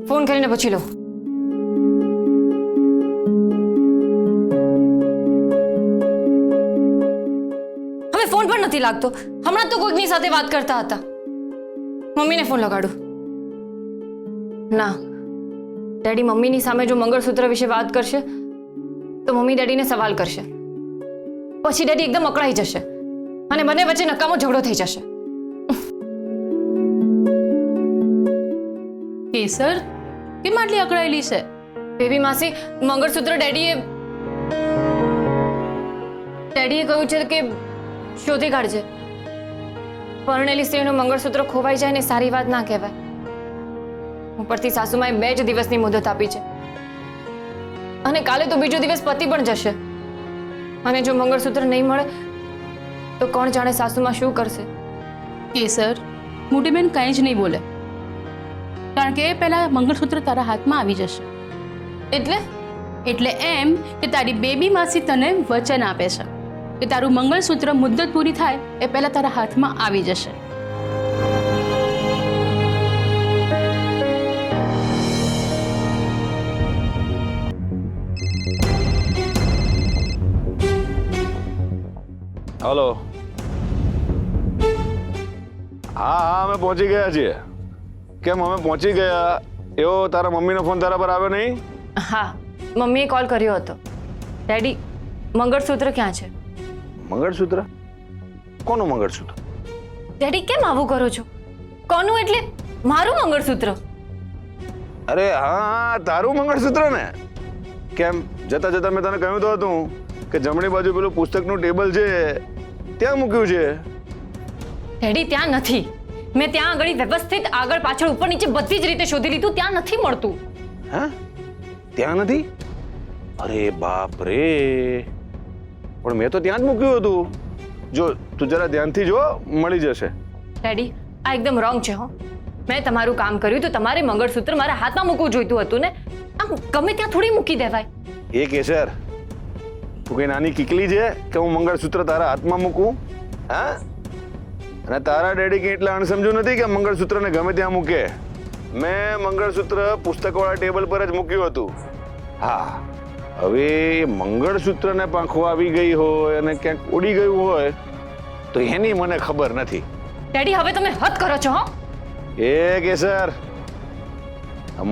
ફોન કરીને પૂછી લો. હવે ફોન પણ નથી લાગતો. હમણાં તો કોઈકની સાથે વાત કરતા હતા. મમ્મીને ફોન લગાડું. ના, ડેડી મમ્મીની સામે જો મંગળસૂત્ર વિશે વાત કરશે તો મમ્મી ડેડીને સવાલ કરશે. પછી ડેડી એકદમ અકળાઈ જશે અને બંને વચ્ચે નકામો ઝઘડો થઈ જશે. કેસર કેમ આટલી અકળાયેલી છે? બેબી માસી, મંગળસૂત્ર ડેડીએ કહ્યું છે કે શોધી કાઢજે. પરણેલી સ્ત્રીનું મંગળસૂત્ર ખોવાઈ જાય ને સારી વાત ના કહેવાય. ઉપરથી સાસુમાએ 2 જ દિવસની મુદત આપી છે અને કાલે તો બીજો દિવસ પતિ પણ જશે. અને જો મંગળસૂત્ર નહીં મળે તો કોણ જાણે સાસુમાં શું કરશે. કેસર, મોટી બેન કંઈ જ નહીં બોલે, કારણ કે પહેલા મંગળસૂત્ર તારા હાથમાં આવી જશે. એટલે એમ કે તારી બેબી માસી તને વચન આપે છે કે તારું મંગળસૂત્ર મુદ્દત પૂરી થાય એ પહેલા તારા હાથમાં આવી જશે. હલો. હા, અમે પહોંચી ગયા છીએ. કેમ, અમે પહોંચી ગયા એવો તારા મમ્મીનો ફોન તારા પર આવ્યો નહીં? હા, મમ્મીએ કોલ કર્યો હતો. ડેડી, મંગળસૂત્ર ક્યાં છે? મંગળસૂત્ર? કોનું મંગળસૂત્ર? ડેડી કેમ આવું કરો છો? કોનું એટલે મારું મંગળસૂત્ર. અરે હા, તારું મંગળસૂત્ર ને. કેમ, જતા જતા મેં તને કહ્યું તો હતું કે જમણી બાજુ પેલું પુસ્તકનું ટેબલ છે ત્યાં મૂક્યું છે. ડેડી ત્યાં નથી. મેં ત્યાં આગળ વ્યવસ્થિત આગળ પાછળ ઉપર નીચે બધી જ રીતે શોધી લીધું, ત્યાં નથી મળતું. હા, ત્યાં નથી? અરે બાપ રે, પણ મેં તો ત્યાં જ મૂક્યું હતું. જો તું જરા ધ્યાનથી જો, મળી જશે. ડેડી, આ એકદમ રોંગ છે. હો, મેં તમારું કામ કર્યું તો તમારે મંગળસૂત્ર મારા હાથમાં મૂકવું જોઈતું હતું ને. આમ ગમે ત્યાં થોડી મૂકી દેવાય. એ કેસર, તું કઈ નાની કીકલી છે કે હું મંગળસૂત્ર તારા હાથમાં મૂકું? હા, અને તારા ડેડી કે એટલા અણસમજુ નથી કે મંગળસૂત્રને ગમે ત્યાં મૂકે. મેં મંગળસૂત્ર પુસ્તકવાળા ટેબલ પર જ મૂક્યું હતું. હા, હવે મંગળસૂત્રને પાંખો આવી ગઈ હોય અને ક્યાંક ઉડી ગયું હોય તો એની મને ખબર નથી. ડેડી, હવે તમે હદ કરો છો. હો, એ કેસર,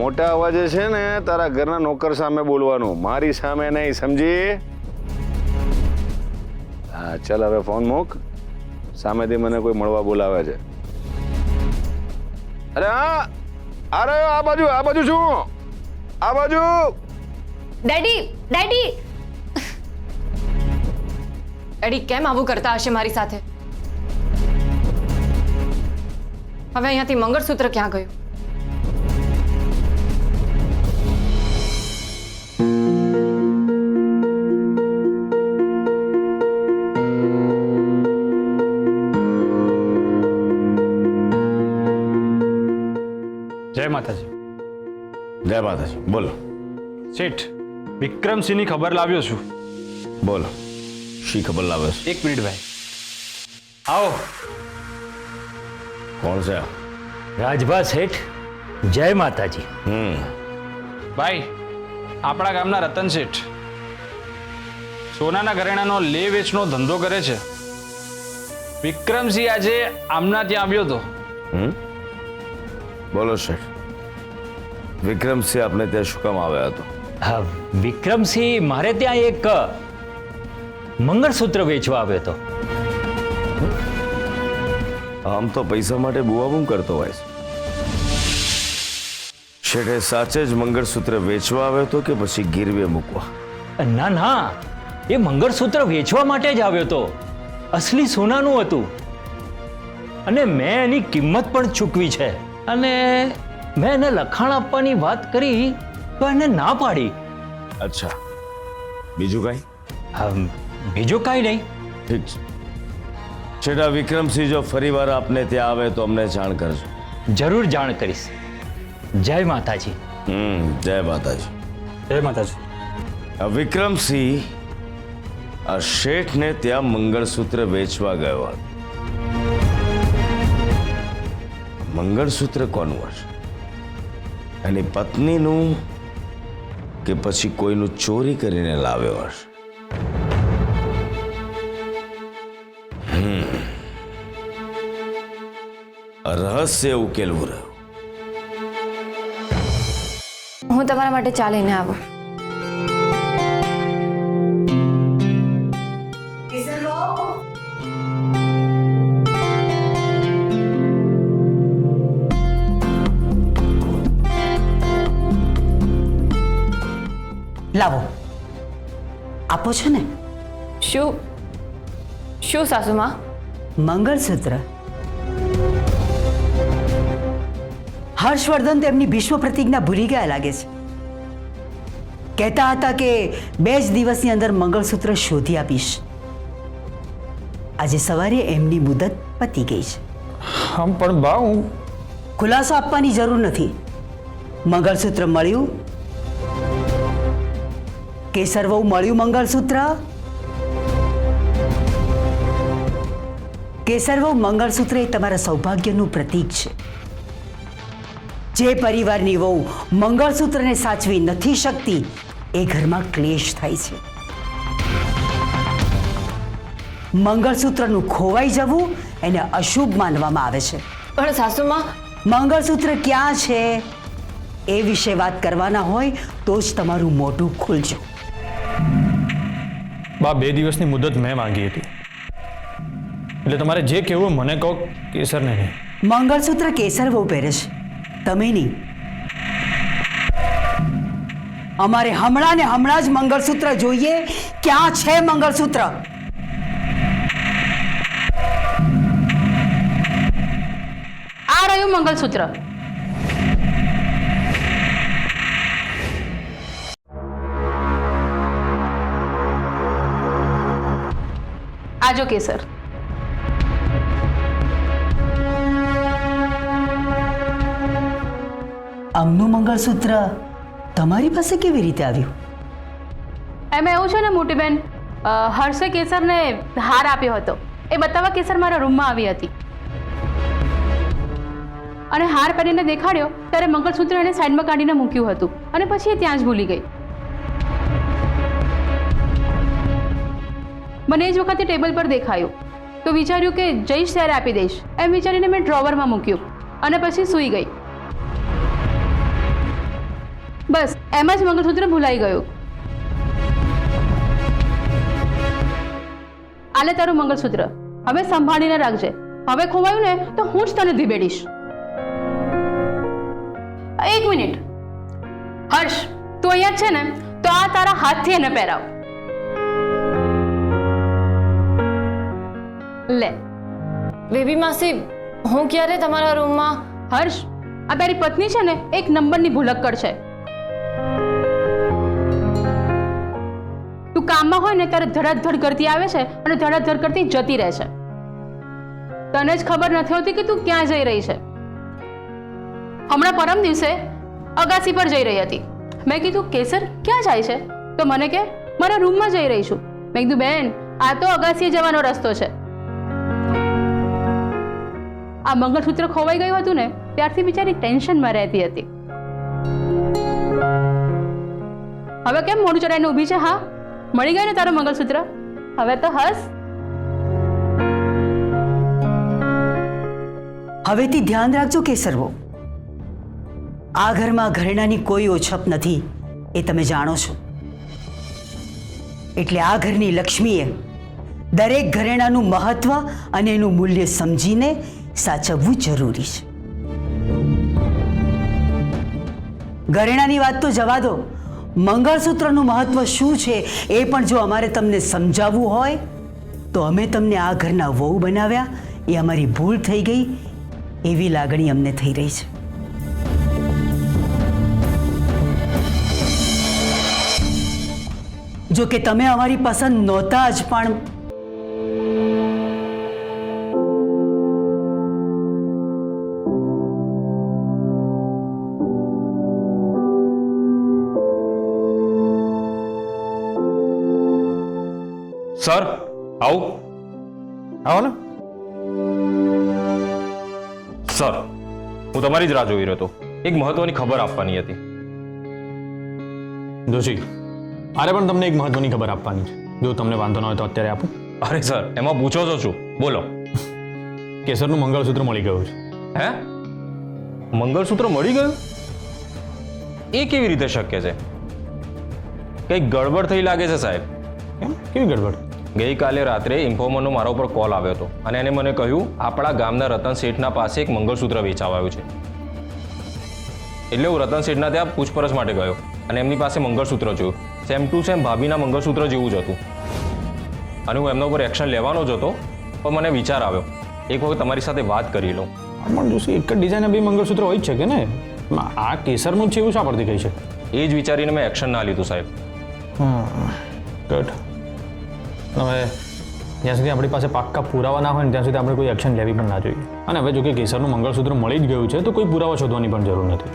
મોટા અવાજે છે ને તારા ઘરના નોકર સામે બોલવાનું, મારી સામે નહીં, સમજી? હા ચાલ હવે ફોન મૂક. સામેથી મને કોઈ મળવા બોલાવે છે. અરે હા, અરે આ બાજુ શું? આ બાજુ. ડેડી ડેડી ડેડી કેમ આવું કરતા હશે મારી સાથે? હવે અહીંયાથી મંગળસૂત્ર ક્યાં ગયું? જય માતાજી. જય માતાજી. બોલો શેઠ, વિક્રમસિંહની ખબર લાવ્યો છું. બોલો, શી ખબર લાવે છે? એક મિનિટ ભાઈ. આવો. કોણ છે? રાજભા શેઠ, જય માતાજી. ભાઈ, આપણા ગામના રતન શેઠ સોનાના ઘરેણાનો લે વેચનો ધંધો કરે છે. વિક્રમસિંહ આજે આમના ત્યાં આવ્યો હતો. બોલો શેઠ, વિક્રમસિંહ આપને ત્યાં શું કામ આવ્યા હતો? હા, વિક્રમસિંહ મારે ત્યાં એક મંગળસૂત્ર વેચવા આવ્યો હતો. આમ તો પૈસા માટે બુઆબુમ કરતો હોય છે. શેઠે સાચે જ મંગળસૂત્ર વેચવા આવ્યો હતો કે પછી ગીરવે મૂકવા? ના ના, એ મંગળસૂત્ર વેચવા માટે જ આવ્યો હતો. અસલી સોનાનું હતું અને મેં એની કિંમત પણ ચૂકવી છે. અને મેં એને લખાણ આપવાની વાત કરી તો એને ના પાડી. અચ્છા, બીજું કઈ? બીજું કાંઈ નહીં. ઠીક છે. છેડા વિક્રમસિંહ જો ફરીવાર આપને ત્યાં આવે તો અમને જાણ કરજો. જરૂર જાણ કરીશ. જય માતાજી. જય માતાજી. જય માતાજી. આ વિક્રમસિંહ આ શેઠને ત્યાં મંગળસૂત્ર વેચવા ગયો હતો. મંગળસૂત્ર કોનું હશે? એની પત્નીનું કે પછી કોઈનું ચોરી કરીને લાવ્યો હશે? રહસ્ય ઉકેલવું રહ્યું. હું તમારા માટે ચા લઈને આવું. લાવો, આપો છો ને? શું શું સાસુમાં? મંગળસૂત્ર. હર્ષવર્ધન તેમની ભીષ્મ પ્રતિજ્ઞા ભૂલી ગયા લાગે છે. કહેતા હતા કે 2 જ દિવસની અંદર મંગળસૂત્ર શોધી આપીશ. આજે સવારે એમની મુદત પતી ગઈ છે. હા પણ બા, હું ખુલાસો આપવાની જરૂર નથી. મંગળસૂત્ર મળ્યું? કેસર વહુ મળ્યું મંગળસૂત્ર? કેસર વહુ મંગળસૂત્ર એ તમારા સૌભાગ્યનું પ્રતીક છે. જે પરિવારની વહુ મંગળસૂત્રને સાચવી નથી શકતી એ ઘરમાં ક્લેશ થાય છે. મંગળસૂત્રનું ખોવાઈ જવું એને અશુભ માનવામાં આવે છે. પણ સાસુમાં, મંગળસૂત્ર ક્યાં છે એ વિશે વાત કરવાના હોય તો જ તમારું મોઢું ખુલજો. બા, 2 દિવસની મુદત મેં માંગી હતી, એટલે તમારે જે કહેવું મને કહો. કેસરને નહીં. મંગળસૂત્ર કેસર વહુ પહેરે છે, તમે નહીં. અમારે હમણાં ને હમણાં જ મંગળસૂત્ર જોઈએ. ક્યાં છે મંગળસૂત્ર? આ રહ્યું મંગળસૂત્ર. આજો કેસર. આમનું મંગળસૂત્ર તમારી પાસે કેવી રીતે આવ્યું? એમાં એવું છે ને મોટી બેન, હર્ષે કેસરને હાર આપ્યો હતો. એ બતાવવા કેસર મારા રૂમમાં આવી હતી અને હાર પહેરીને દેખાડ્યો ત્યારે મંગળસૂત્ર એને સાઈડમાં કાઢીને મૂક્યું હતું અને પછી એ ત્યાં જ ભૂલી ગઈ. મને એ જ વખતે ટેબલ પર દેખાયું તો વિચાર્યું કે જઈશ ત્યારે આપી દઈશ એમ વિચારીને મેં ડ્રોવરમાં મૂક્યું અને પછી સૂઈ ગઈ. બસ એમ જ મંગળસૂત્ર ભૂલાઈ ગયું. આલે તારું મંગળસૂત્ર. હવે સંભાળીને રાખજે. હવે ખોવાયું ને તો હું જ તને ધીબેડીશ. એક મિનિટ હર્ષ, તું અહીંયા જ છે ને, તો આ તારા હાથથી એને પહેરાવ. લે. બેબી માસી, હું ક્યારે તમારા રૂમમાં? હર્ષ, આ તારી પત્ની છે ને એક નંબરની ભૂલક્કડ છે. તું કામમાં હોય ને ત્યારે ધડાધડ કરતી આવે છે અને ધડાધડ કરતી જતી રહે છે. તને જ ખબર નથી હોતી કે તું ક્યાં જઈ રહી છે. હમણાં પરમ દિવસે અગાસી પર જઈ રહી હતી. મેં કીધું કેસર ક્યાં જાય છે? તો મને કે મારા રૂમમાં જઈ રહી છું. મેં કીધું બેન, આ તો અગાસીએ જવાનો રસ્તો છે. આ મંગળસૂત્ર ખોવાઈ ગયું હતું ને ત્યારથી બિચારી ટેન્શનમાં રહેતી હતી. હવે કેમ મોઢું ચડાઈને ઊભી છે? હા, મળી ગયું ને તારું મંગળસૂત્ર. હવે તો હસ. હવેથી ધ્યાન રાખજો કેસરવો. આ ઘરમાં ઘરેણાની કોઈ ઓછપ નથી, એ તમે જાણો છો. એટલે આ ઘરની લક્ષ્મીએ દરેક ઘરેણાનું મહત્વ અને એનું મૂલ્ય સમજીને સાચવવું જરૂરી છે. ઘરેણાની વાત તો જવા દો, મંગળસૂત્રનું મહત્વ શું છે એ પણ જો અમારે તમને સમજાવવું હોય તો અમે તમને આ ઘરના વહુ બનાવ્યા એ અમારી ભૂલ થઈ ગઈ એવી લાગણી અમને થઈ રહી છે. જો કે તમે અમારી પસંદ નહોતા જ, પણ સર આવો આવો ને. સર, હું તમારી જ રાહ જોઈ રહ્યો હતો. એક મહત્વની ખબર આપવાની હતી. જોશી, અરે પણ તમને એક મહત્વની ખબર આપવાની છે. જો તમને વાંધો ન હોય તો અત્યારે આપું. અરે સર, એમાં પૂછો છો શું? બોલો. કેસરનું મંગળસૂત્ર મળી ગયું છે. હે? મંગળસૂત્ર મળી ગયું? એ કેવી રીતે શક્ય છે? કંઈક ગડબડ થઈ લાગે છે સાહેબ. કેમ? કેવી ગડબડ? ગઈકાલે રાત્રે ઇન્ફોર્મરનો મારા ઉપર કોલ આવ્યો હતો અને એને મને કહ્યું આપણા ગામના રતન શેઠના પાસે એક મંગળસૂત્ર વેચાવાયું છે. એટલે હું રતન શેઠના ત્યાં પૂછપરછ માટે ગયો અને એમની પાસે મંગળસૂત્ર જોયું. સેમ ટુ સેમ ભાભીના મંગળસૂત્ર જેવું જ હતું. અને હું એમના ઉપર એક્શન લેવાનો જ હતો, પણ મને વિચાર આવ્યો એક વખત તમારી સાથે વાત કરી લઉં. પણ જોશી, એક જ ડિઝાઇનના બે મંગળસૂત્ર હોય જ છે કે ને? આ કેસરનું છે એવું શા પરથી કહી છે? એ જ વિચારીને મેં એક્શન ના લીધું સાહેબ. ગુડ. હવે જ્યાં સુધી આપણી પાસે પાક્કા પુરાવા ના હોય ને ત્યાં સુધી આપણે કોઈ એક્શન લેવી પણ ના જોઈએ. અને હવે જો કે કેસરનું મંગળસૂત્ર મળી જ ગયું છે તો કોઈ પુરાવા શોધવાની પણ જરૂર નથી.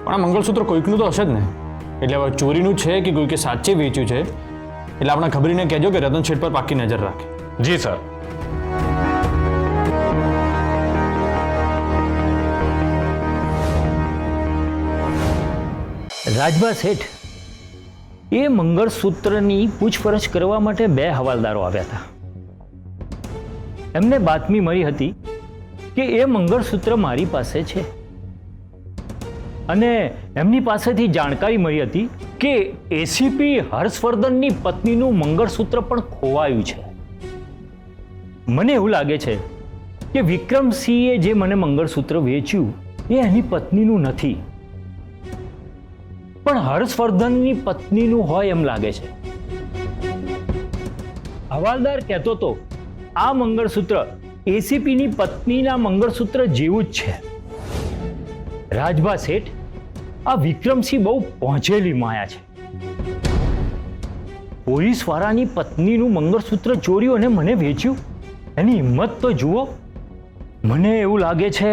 પણ આ મંગળસૂત્ર કોઈકનું તો હશે જ ને. એટલે હવે ચોરીનું છે કે કોઈકે સાચે વેચ્યું છે, એટલે આપણે ખબરીને કહેજો કે રતન શેઠ પર પાક્કી નજર રાખે. જી સર. રાજભા શેઠ, એ મંગળસૂત્રની પૂછપરછ કરવા માટે 2 હવાલદારો આવ્યા હતા. એમને બાતમી મળી હતી કે એ મંગળસૂત્ર મારી પાસે છે અને એમની પાસેથી જાણકારી મળી હતી કે એસીપી હર્ષવર્ધનની પત્નીનું મંગળસૂત્ર પણ ખોવાયું છે. મને એવું લાગે છે કે વિક્રમસિંહે જે મને મંગળસૂત્ર વેચ્યું એ એની પત્નીનું નથી, પણ હર્ષવર્ધનની પત્નીનું હોય એમ લાગે છે. હવાલદાર કહેતો તો આ મંગળસૂત્ર એસીપીની પત્નીના મંગળસૂત્ર જેવું જ છે. રાજભા શેઠ, આ વિક્રમસિંહ બહુ પહોંચેલી માયા છે. પોલીસવાળાની પત્નીનું મંગળસૂત્ર ચોર્યું અને મને વેચ્યું, એની હિંમત તો જુઓ. મને એવું લાગે છે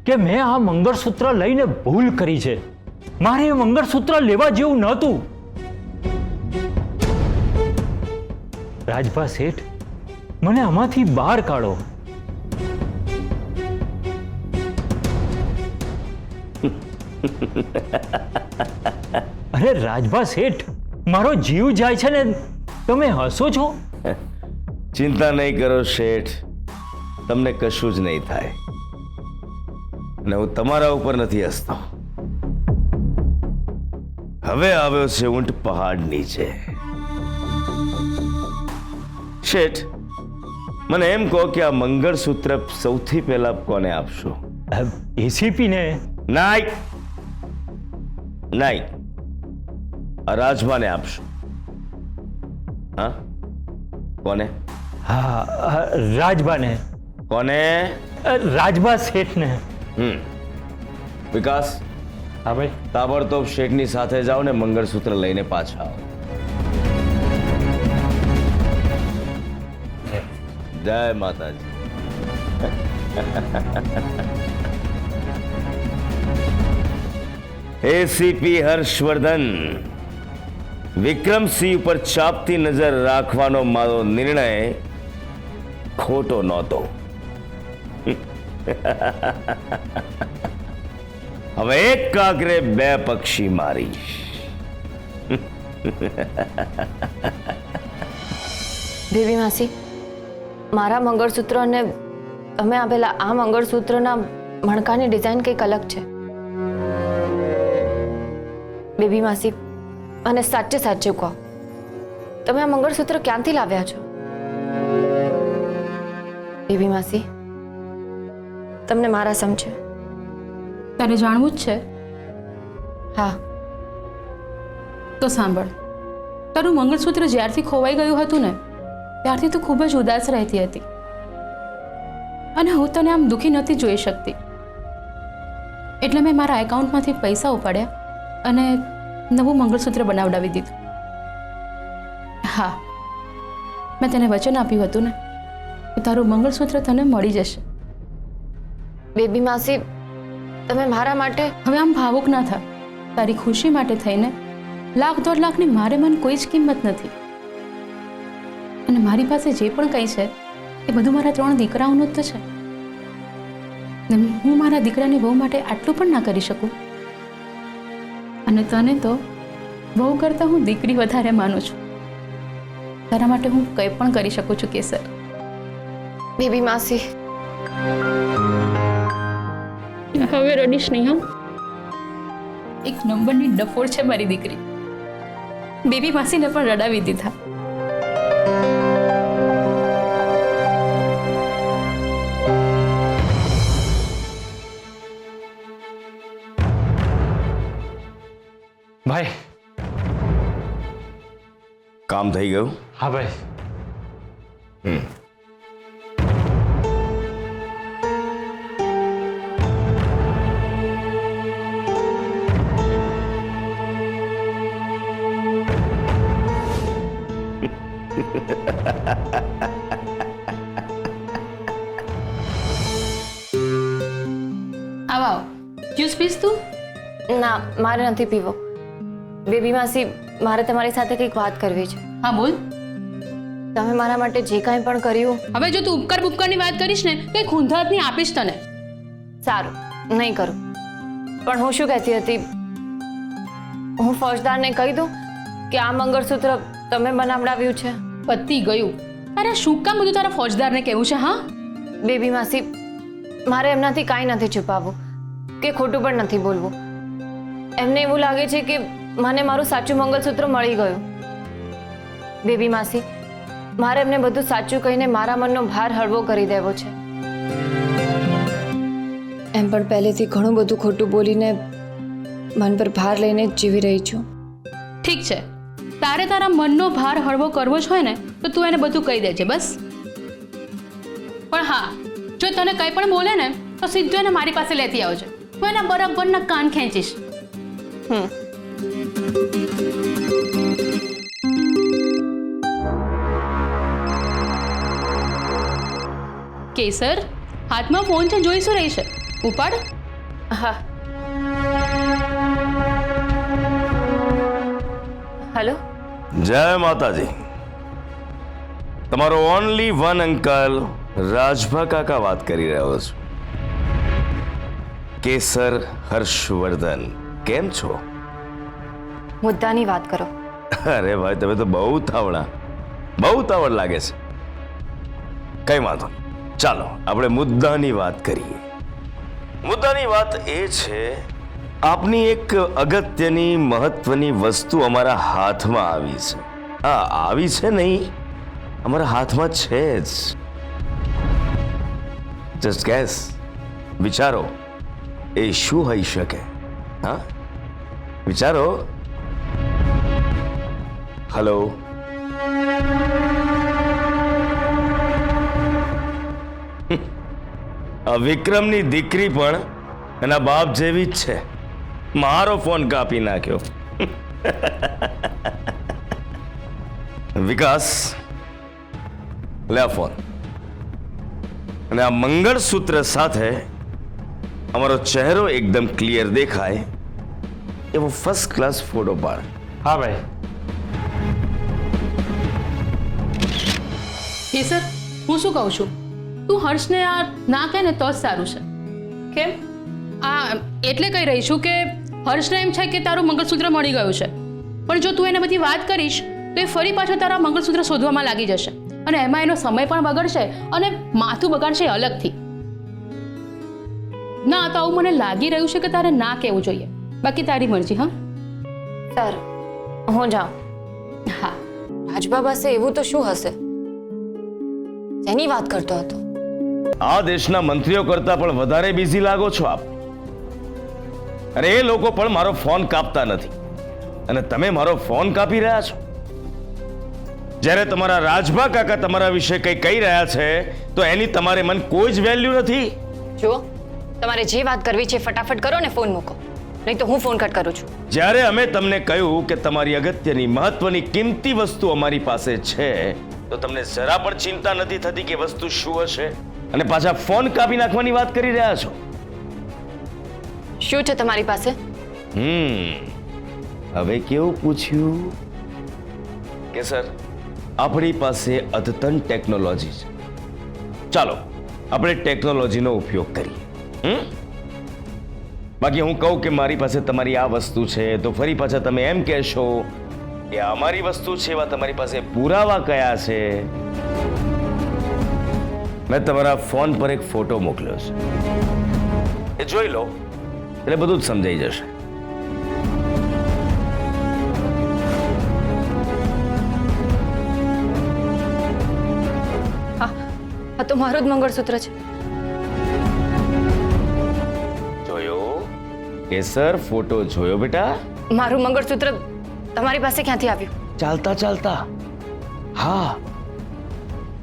કે મેં આ મંગળસૂત્ર લઈને ભૂલ કરી છે. મારે એ મંગળસૂત્ર લેવા જેવું નહોતું. રાજભા શેઠ, મને આમાંથી બહાર કાઢો. અરે રાજભા શેઠ, મારો જીવ જાય છે ને તમે હસો છો? ચિંતા નહીં કરો શેઠ, તમને કશું જ નહીં થાય. અને હું તમારા ઉપર નથી હસતો. હવે આવ્યો છે ઊંટ પહાડ નીચે. શેઠ, મને એમ કહો કે આ મંગળસૂત્ર સૌથી પહેલા કોને આપશો? એસીપી ને. નાઈ નાઈ, આ રાજભાને આપશો. હા, કોને? હા, રાજભા ને. કોને? રાજભા શેઠ ને. વિકાસ, હા ભાઈ. તાબડતોબ શેઠની સાથે જાઓ ને મંગળસૂત્ર લઈને પાછા આવો. જય માતાજી. એસીપી હર્ષવર્ધન, વિક્રમસિંહ ઉપર ચાપતી નજર રાખવાનો મારો નિર્ણય ખોટો નહોતો. હવે એક કાગરે બે પક્ષી મારીશ. બેબી માસી, મારા મંગળસૂત્ર અને તમે આપેલા આ મંગળસૂત્રના મણકાની ડિઝાઇન કંઈક અલગ છે. બેબી માસી, અને સાચે સાચું કહો, તમે આ મંગળસૂત્ર ક્યાંથી લાવ્યા છો? બેબી માસી, તમને મારા સમજે? તારે જાણવું જ છે? હા. તો સાંભળ, તારું મંગળસૂત્ર જ્યારથી ખોવાઈ ગયું હતું ને ત્યારથી તું ખૂબ જ ઉદાસ રહેતી હતી, અને હું તને આમ દુઃખી નથી જોઈ શકતી. એટલે મેં મારા એકાઉન્ટમાંથી પૈસા ઉપાડ્યા અને નવું મંગળસૂત્ર બનાવડાવી દીધું. હા, મેં તને વચન આપ્યું હતું ને કે તારું મંગળસૂત્ર તને મળી જશે. બેબી માસી, તમે મારા માટે હવે આમ ભાવુક ના થા. તારી ખુશી માટે થઈને $1,00,000-2,00,000ની મારે મન કોઈ જ કિંમત નથી. અને મારી પાસે જે પણ કંઈ છે એ બધું મારા 3 દીકરાઓનું જ તો છે. ને હું મારા દીકરાની વહુ માટે આટલું પણ ના કરી શકું? અને તને તો વહુ કરતાં હું દીકરી વધારે માનું છું. તારા માટે હું કંઈ પણ કરી શકું છું કેસર. બેબી માસી, હવે રડીશ નહીં. હા, એક નંબરની ડફોડ છે મારી દીકરી. બેબી માસીને પણ રડાવી દીધા. ભાઈ, કામ થઈ ગયું? હા ભાઈ. આવ જ્યુસ પીસ તું? ના, મારે નથી પીવો. બેબી માસી, મારે તમારી સાથે કંઈક વાત કરવી છે. હા બોલ. તમે મારા માટે જે કાંઈ પણ કર્યું. હવે જો તું ઉપકારની વાત કરીશ ને તો ખૂંધાતની આપીશ તને. સારું, નહીં કરું. પણ હું શું કહેતી હતી, હું ફોજદારને કહી દઉં કે આ મંગળસૂત્ર તમે બનાવડાવ્યું છે? પતી ગયું. અરે શું કામ બધું તારા ફોજદારને કહેવું છે? હા બેબી માસી, મારે એમનાથી કાંઈ નથી છુપાવવું કે ખોટું પણ નથી બોલવું. એમને એવું લાગે છે કે મને મારું સાચું મંગળસૂત્ર મળી ગયું. બેબી માસી, મારે એમને બધું સાચું કહીને મારા મનનો ભાર હળવો કરી દેવો છે. એમ પણ પહેલેથી ઘણું બધું ખોટું બોલીને મન પર ભાર લઈને જ જીવી રહી છું. ઠીક છે, તારે તારા મનનો ભાર હળવો કરવો જ હોય ને તો તું એને બધું કહી દેજે બસ. પણ હા, જો તને કંઈ પણ બોલે ને તો સીધું એને મારી પાસે લેતી આવજે. હું એના બરાબરના કાન ખેંચીશ. કેસર, હાથમાં ફોન છે, જોઈ શું રહી છે? ઉપાડ. હા. હેલો. જય માતાજી. તમારો ઓનલી વન અંકલ રાજભા કાકા વાત કરી રહ્યો છું. કેસર હર્ષવર્ધન, કેમ છો? મુદ્દાની વાત કરો. અરે ભાઈ, તમે તો બહુ તાવડા, બહુ તાવડ લાગે છે. કઈ વાંધો નહીં, ચાલો આપણે મુદ્દાની વાત કરીએ. મુદ્દાની વાત એ છે, આપની એક અગત્યની મહત્વની વસ્તુ અમારા હાથમાં આવી છે. હા, આવી છે નહીં, અમારા હાથમાં છે જ. જસ્ટ ગેસ, વિચારો એ શું હોઈ શકે? હા, વિચારો. હલો, આ વિક્રમની દીકરી પણ એના બાપ જેવી જ છે. મારો ફોન કાપી નાખ્યો. વિકાસ, લે આ ફોન અને આ મંગળસૂત્ર સાથે અમારો ચહેરો એકદમ ક્લિયર દેખાય એવો ફર્સ્ટ ક્લાસ ફોટો પાડ. હા ભાઈ. કેસર, હું શું કહું છું, તું હર્ષને આ ના કહે ને તો જ સારું છે. કેમ? એટલે કહી રહી છું કે હર્ષને એમ છે કે તારું મંગળસૂત્ર મળી ગયું છે, પણ જો તું એને બધી વાત કરીશ તો એ ફરી પાછો તારા મંગળસૂત્ર શોધવામાં લાગી જશે અને એમાં એનો સમય પણ બગડશે અને માથું બગાડશે અલગથી. ના, તો આવું મને લાગી રહ્યું છે કે તારે ના કહેવું જોઈએ. બાકી તારી મરજી. હા સર, હું જાઉં. હા. રાજબા પાસે એવું તો શું હશે? શેની વાત કરતો હતો? આ દેશના મંત્રીઓ કરતા પણ વધારે બિઝી લાગો છો આપ. અરે એ લોકો પણ મારો ફોન કાપતા નથી અને તમે મારો ફોન કાપી રહ્યા છો. જ્યારે તમારા રાજભા કાકા તમારા વિશે કંઈ કહી રહ્યા છે તો એની તમારે મન કોઈ જ વેલ્યુ નથી. જો તમારે જે વાત કરવી છે ફટાફટ કરો ને ફોન મૂકો, નહીં તો હું ફોન કટ કરું છું. જ્યારે અમે તમને કહ્યું કે તમારી અગત્યની મહત્વની કિંમતી વસ્તુ અમારી પાસે છે તો તમને જરા પણ ચિંતા નથી થતી કે વસ્તુ શું હશે અને પાછા ફોન કાપી નાખવાની વાત કરી રહ્યા છો. શું છે તમારી પાસે? હવે કેવું પૂછ્યું કે સર, આપણી પાસે અદ્યતન ટેકનોલોજી છે. ચાલો આપણે ટેકનોલોજીનો ઉપયોગ કરીએ. બાકી હું કહું કે મારી પાસે તમારી આ વસ્તુ છે તો ફરી પાછા તમે એમ કહેશો કે અમારી વસ્તુ છે એવા તમારી પાસે પુરાવા કયા છે? મેં તમારા ફોન પર એક ફોટો મોકલ્યો છે, એ જોઈ લો એટલે બધું જ સમજાઈ જશે. આ તો મારું જ મંગળસૂત્ર છે. જોયો કેસર? ફોટો જોયો બેટા? મારું મંગળસૂત્ર તમારી પાસે ક્યાંથી આવ્યું? ચાલતા ચાલતા, હા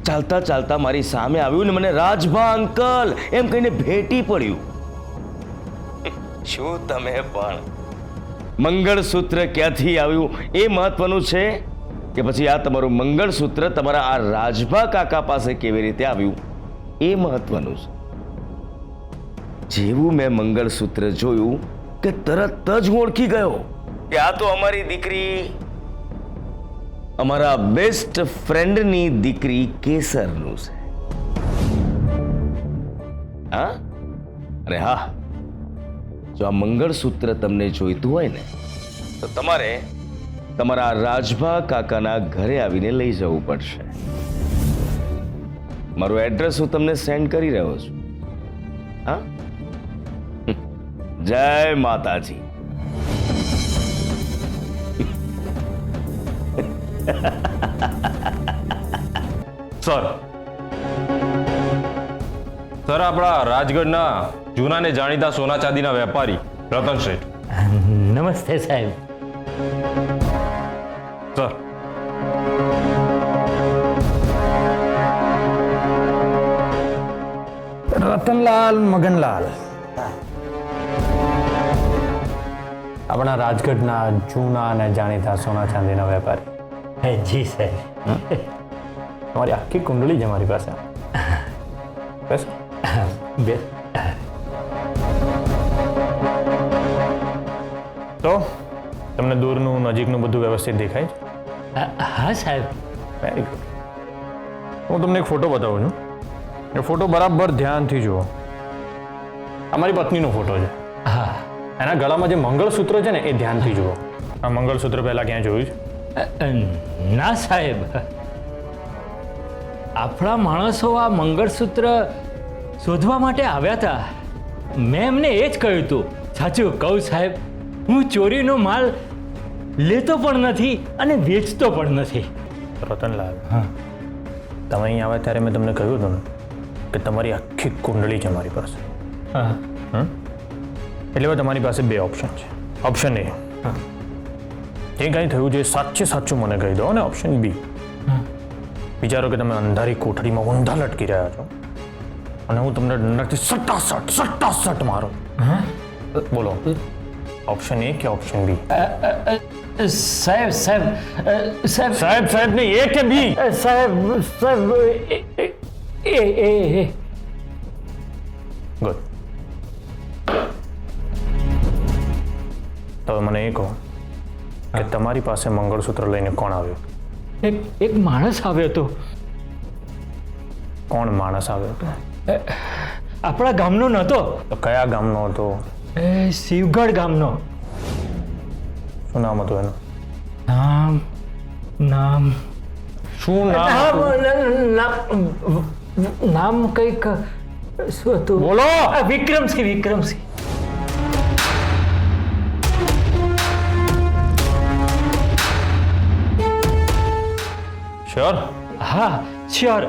ચાલતા ચાલતા મારી સામે આવ્યું ને મને રાજભા અંકલ એમ કહીને ભેટી પડ્યું. શું તમે પણ મંગળસૂત્ર ક્યાંથી આવ્યું એ મહત્વનું છે કે પછી આ તમારું મંગળસૂત્ર તમારા આ રાજભા કાકા પાસે કેવી રીતે આવ્યું એ મહત્વનું છે. જેવું મેં મંગળસૂત્ર જોયું કે તરત જ હું ઓળખી ગયો કે આ તો અમારી દીકરી, અમારા બેસ્ટ ફ્રેન્ડની દીકરી કેસરનું છે. હા, અરે હા, જો આ મંગળસૂત્ર તમને જોઈતું હોય ને તો તમારે તમારા રાજભા કાકાના ઘરે આવીને લઈ જવું પડશે. મારું એડ્રેસ હું તમને સેન્ડ કરી રહ્યો છું. હા, જય માતાજી. સર, આપણા રાજગઢના જૂના ને જાણીતા સોના ચાંદીના વેપારી રતન શેઠ. નમસ્તે સાહેબ. સર, રતનલાલ મગનલાલ, આપણા રાજગઢના જૂના અને જાણીતા સોના ચાંદીના વેપારી. જી સાહેબ. તમારી આખી કુંડળી છે મારી પાસે. બસ બે તો તમને દૂરનું નજીકનું બધું વ્યવસ્થિત દેખાય છે? હા સાહેબ. Very good. હું તમને એક ફોટો બતાવું છું. એ ફોટો બરાબર ધ્યાનથી જુઓ. અમારી પત્નીનો ફોટો છે. હા. એના ગળામાં જે મંગળસૂત્ર છે ને એ ધ્યાનથી જુઓ. આ મંગળસૂત્ર પહેલા ક્યાં જોયું છે? ના સાહેબ, આપણા માણસો આ મંગળસૂત્ર શોધવા માટે આવ્યા હતા. મેં એમને એ જ કહ્યું હતું. સાચું કહું સાહેબ, હું ચોરીનો માલ લેતો પણ નથી અને વેચતો પણ નથી. રતનલાલ, તમે અહીં આવ્યા ત્યારે મેં તમને કહ્યું હતું ને કે તમારી આખી કુંડળી છે મારી પાસે. હા એટલે હવે તમારી પાસે બે ઓપ્શન છે. ઓપ્શન એ, જે કાંઈ થયું છે સાચે સાચું મને કહી દો, અને ઓપ્શન બી, વિચારો કે તમે અંધારી કોઠડીમાં ઊંધા લટકી રહ્યા છો અને હું તમને ડંડાથી સટ્ટાસટ મારો. બોલો, ઓપ્શન એ કે ઓપ્શન બી? સાહેબ સાહેબ સાહેબ સાહેબ સાહેબ નહીં, એ કે બી? સાહેબ સાહેબ એ ગુડ. તો મને એ કહો કે તમારી પાસે મંગળસૂત્ર લઈને કોણ આવ્યું? એક માણસ આવ્યો હતો. કોણ માણસ આવ્યો હતો? આપણા ગામનો નહોતો. તો કયા ગામનો હતો? એ શિવગઢ ગામનો. શું નામ હતું એનું? નામ શું નામ હતું? નામ કંઈક શું હતું? બોલો. વિક્રમસિંહ. શ્યોર? હા શ્યોર.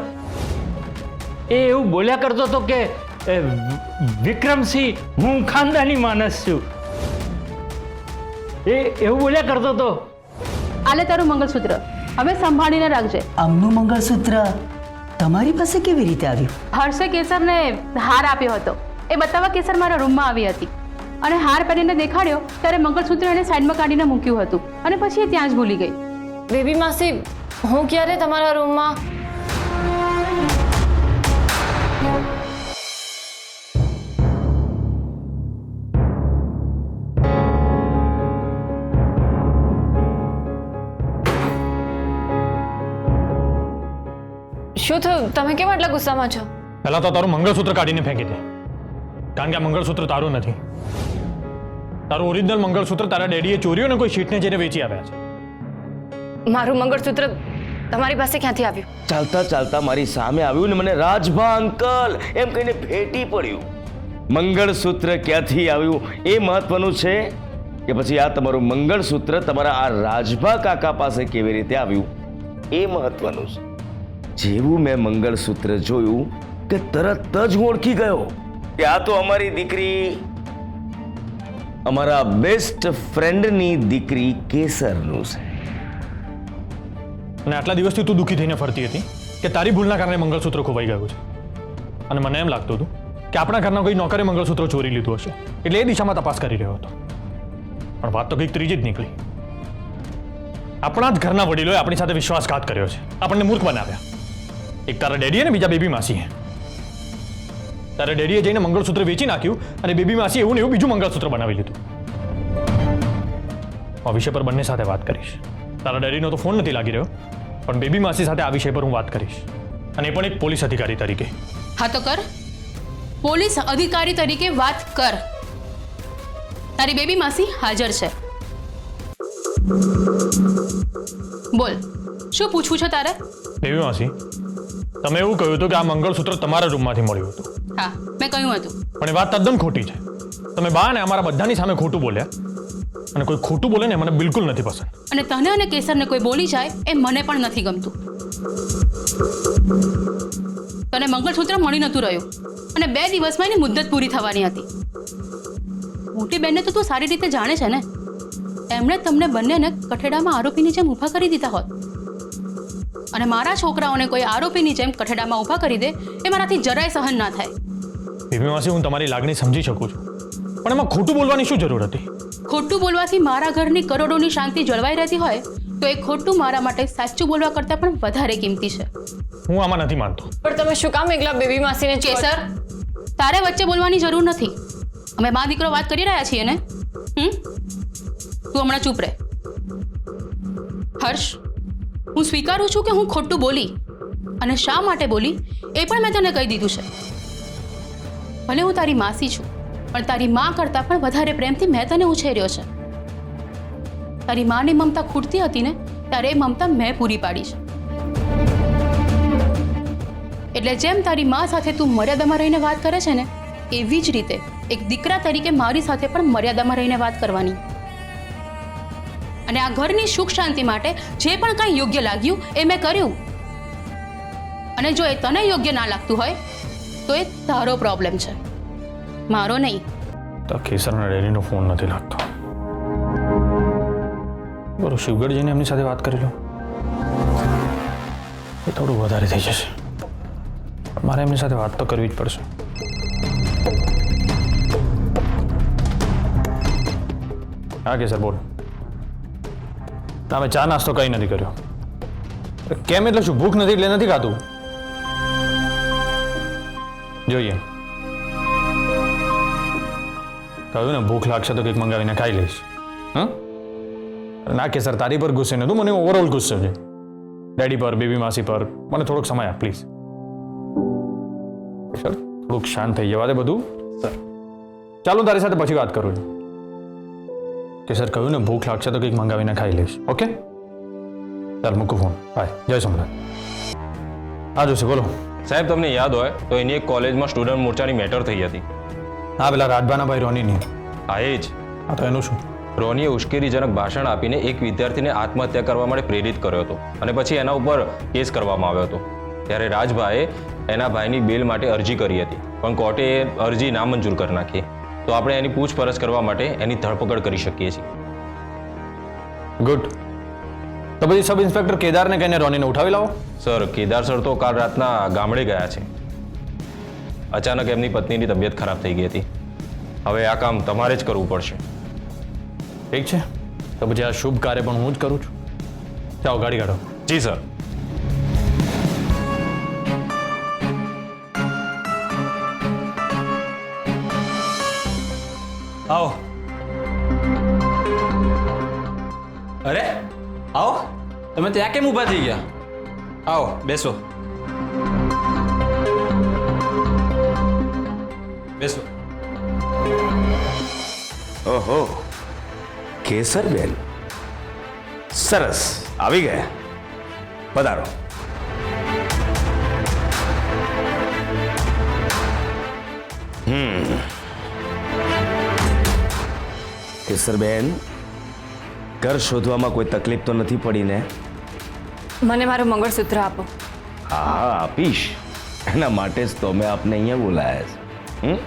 એ એવું બોલ્યા કરતો હતો કે વિક્રમસિંહ, હું ખાનદાની માણસ છું. એ એવું બોલ્યા કરતો હતો. આલે તારું મંગળસૂત્ર, હવે સંભાળીને રાખજે. આમનું મંગળસૂત્ર તમારી પાસે કેવી રીતે આવ્યું? હર્ષે કેસરને હાર આપ્યો હતો. એ બતાવવા કેસર મારા રૂમમાં આવી હતી અને હાર પહેરીને દેખાડ્યો ત્યારે મંગળસૂત્ર એને સાઈડમાં કાઢીને મૂક્યું હતું અને પછી એ ત્યાં જ ભૂલી ગઈ. બેબી માસી, હું ક્યારે તમારા રૂમમાં? શું થયું? તમે કેમ આટલા ગુસ્સામાં છો? પહેલા તો તારું મંગળસૂત્ર કાઢીને ફેંકી દે, કારણ કે આ મંગળસૂત્ર તારું નથી. તારું ઓરિજિનલ મંગળસૂત્ર તારા ડેડીએ ચોર્યું ને કોઈ શીટને જઈને વેચી આવ્યા છે. મારું મંગળસૂત્ર તમારી પાસે ક્યાંથી આવ્યું? ચાલતા ચાલતા મારી સામે આવ્યું ને મને રાજભા અંકલ એમ કહીને ભેટી પડ્યું. મંગળસૂત્ર ક્યાંથી આવ્યું એ મહત્વનું છે કે પછી આ તમારું મંગળસૂત્ર તમારા આ રાજભા કાકા પાસે કેવી રીતે આવ્યું એ મહત્વનું છે. જેવું મેં મંગળસૂત્ર જોયું કે તરત જ હું ઓળખી ગયો કે આ તો અમારી દીકરી, અમારા બેસ્ટ ફ્રેન્ડની દીકરી કેસરનું છે. અને આટલા દિવસથી તું દુઃખી થઈને ફરતી હતી કે તારી ભૂલના કારણે મંગળસૂત્ર ખોવાઈ ગયું છે. અને મને એમ લાગતું હતું કે આપણા ઘરના કોઈ નોકરે મંગળસૂત્ર ચોરી લીધું હશે, એટલે એ દિશામાં તપાસ કરી રહ્યો હતો. પણ વાત તો કંઈક ત્રીજી જ નીકળી. આપણા જ ઘરના વડીલોએ આપણી સાથે વિશ્વાસઘાત કર્યો છે, આપણને મૂર્ખ બનાવ્યા. એક તારા ડેડીએ ને બીજા બેબી માસીએ. તારા ડેડીએ જઈને મંગળસૂત્ર વેચી નાખ્યું અને બેબી માસી એવું ને એવું બીજું મંગળસૂત્ર બનાવી લીધું. આ વિષય પર બંને સાથે વાત કરીશ. તારા ડેડીનો તો ફોન નથી લાગી રહ્યો, પણ બેબી માસી સાથે આ વિષય પર હું વાત કરીશ, અને એ પણ એક પોલીસ અધિકારી તરીકે. હા તો કર. પોલીસ અધિકારી તરીકે વાત કર. તારી બેબી માસી હાજર છે. બોલ, શું પૂછવું છે તારે? બેબી માસી, તમે એવું કહ્યું હતું કે આ મંગળસૂત્ર તમારા રૂમમાંથી મળ્યું હતું. હા, મેં કહ્યું હતું. પણ એ વાત તદ્દન ખોટી છે. તમે બા ને અમારા બધાની સામે ખોટું બોલ્યા, અને કોઈ ખોટું બોલે ને મને બિલકુલ નથી પસંદ. અને તને અને કેસરને કોઈ બોલી જાય એ મને પણ નથી ગમતું. તને મંગળસૂત્ર મળી નતું રહ્યું અને 2 દિવસમાં એની મુદ્દત પૂરી થવાની હતી. મોટી બહેનને તો તું સારી રીતે જાણે છે ને. એમણે તમને બંનેને કઠેડામાં આરોપીની જેમ ઊભા કરી દીધા હોત. અને મારા છોકરાઓને કોઈ આરોપીની જેમ કઠેડામાં ઊભા કરી દે એ મારાથી જરાય સહન ના થાય. બેબી માસી, હું તમારી લાગણી સમજી શકું છું, પણ એમાં ખોટું બોલવાની શું જરૂર હતી? ખોટું બોલવાથી મારા ઘરની કરોડોની શાંતિ જળવાઈ રહેતી હોય તો એ ખોટું મારા માટે સાચું બોલવા કરતાં પણ વધારે કિંમતી છે. હું આમાં નથી માનતો. પણ તમે શું કામ એકલા બેબી માસીને કેસર, તારે વચ્ચે બોલવાની જરૂર નથી. અમે બા દીકરો વાત કરી રહ્યા છીએ ને. તું હમણાં ચૂપ રહે. હર્ષ, હું સ્વીકારું છું કે હું ખોટું બોલી, અને શા માટે બોલી એ પણ મેં તને કહી દીધું છે. ભલે હું તારી માસી છું, પણ તારી માં કરતાં પણ વધારે પ્રેમથી મેં તને ઉછેર્યો છે. તારી માની મમતા ખૂટતી હતી ને ત્યારે એ મમતા મેં પૂરી પાડી છે. એટલે જેમ તારી માં સાથે તું મર્યાદામાં રહીને વાત કરે છે ને, એવી જ રીતે એક દીકરા તરીકે મારી સાથે પણ મર્યાદામાં રહીને વાત કરવાની. અને આ ઘરની સુખ શાંતિ માટે જે પણ કાંઈ યોગ્ય લાગ્યું એ મેં કર્યું. અને જો એ તને યોગ્ય ના લાગતું હોય તો એ તારો પ્રોબ્લેમ છે, મારો નહીં. તો કેસરના ડેડીનો ફોન નથી લાગતો. બરોબર, શિવગઢજીને એમની સાથે વાત કરી લો. એ થોડું વધારે થઈ જશે. મારે એમની સાથે વાત તો કરવી જ પડશે. હા કે સર બોલ. તમે ચા નાસ્તો કંઈ નથી કર્યો? કેમ એટલે શું, ભૂખ નથી એટલે નથી ખાતું? જોઈએ, કહ્યું ને ભૂખ લાગશે તો કંઈક મંગાવીને ખાઈ લઈશ. હા ના કે સર, તારી પર ગુસ્સે નતું, મને ઓવરઓલ ગુસ્સે છે. ડેડી પર, બેબી માસી પર. મને થોડોક સમય આપ પ્લીઝ. સર થોડુંક શાંત થઈ જવા દે બધું. સર ચાલો તારી સાથે પછી વાત કરું છું. કે સર કહ્યું ને ભૂખ લાગશે તો કંઈક મંગાવીને ખાઈ લઈશ. ઓકે ચાલ મૂકું ફોન. બાય. જય સોમનાથ. હા જોશી બોલો. સાહેબ તમને યાદ હોય તો એની એક કોલેજમાં સ્ટુડન્ટ મોરચાની મેટર થઈ હતી. હા પેલા રાજભાના ભાઈ રોનીની. હા એ જ. હા તો એનું શું? રોનીએ ઉશ્કેરીજનક ભાષણ આપીને એક વિદ્યાર્થીને આત્મહત્યા કરવા માટે પ્રેરિત કર્યો હતો અને પછી એના ઉપર કેસ કરવામાં આવ્યો હતો. ત્યારે રાજભાઈએ એના ભાઈની બેલ માટે અરજી કરી હતી, પણ કોર્ટે એ અરજી નામંજૂર કરી નાખી. તો આપણે એની પૂછપરછ કરવા માટે એની ધરપકડ કરી શકીએ છીએ. ગુડ. તો પછી સબ ઇન્સ્પેક્ટર કેદારને કહીને રોનીને ઉઠાવી લાવો. સર કેદાર સર તો કાલ રાતના ગામડે ગયા છે. અચાનક એમની પત્નીની તબિયત ખરાબ થઈ ગઈ હતી. હવે આ કામ તમારે જ કરવું પડશે. ઠીક છે, તો પછી આ શુભ કાર્ય પણ હું જ કરું છું. ચાલો ગાડી કાઢો. જી સર. આવો. અરે આવો, તમે ત્યાં કેમ ઊભા થઈ ગયા? આવો બેસો બેસો. ઓહો, કેસરબેન સરસ, આવી ગયા. પધારો. કેસરબેન, ઘર શોધવામાં કોઈ તકલીફ તો નથી પડી ને? મને મારું મંગળસૂત્ર આપો. હા આપીશ, એના માટે જ તો મેં આપને અહીંયા બોલાયા છે.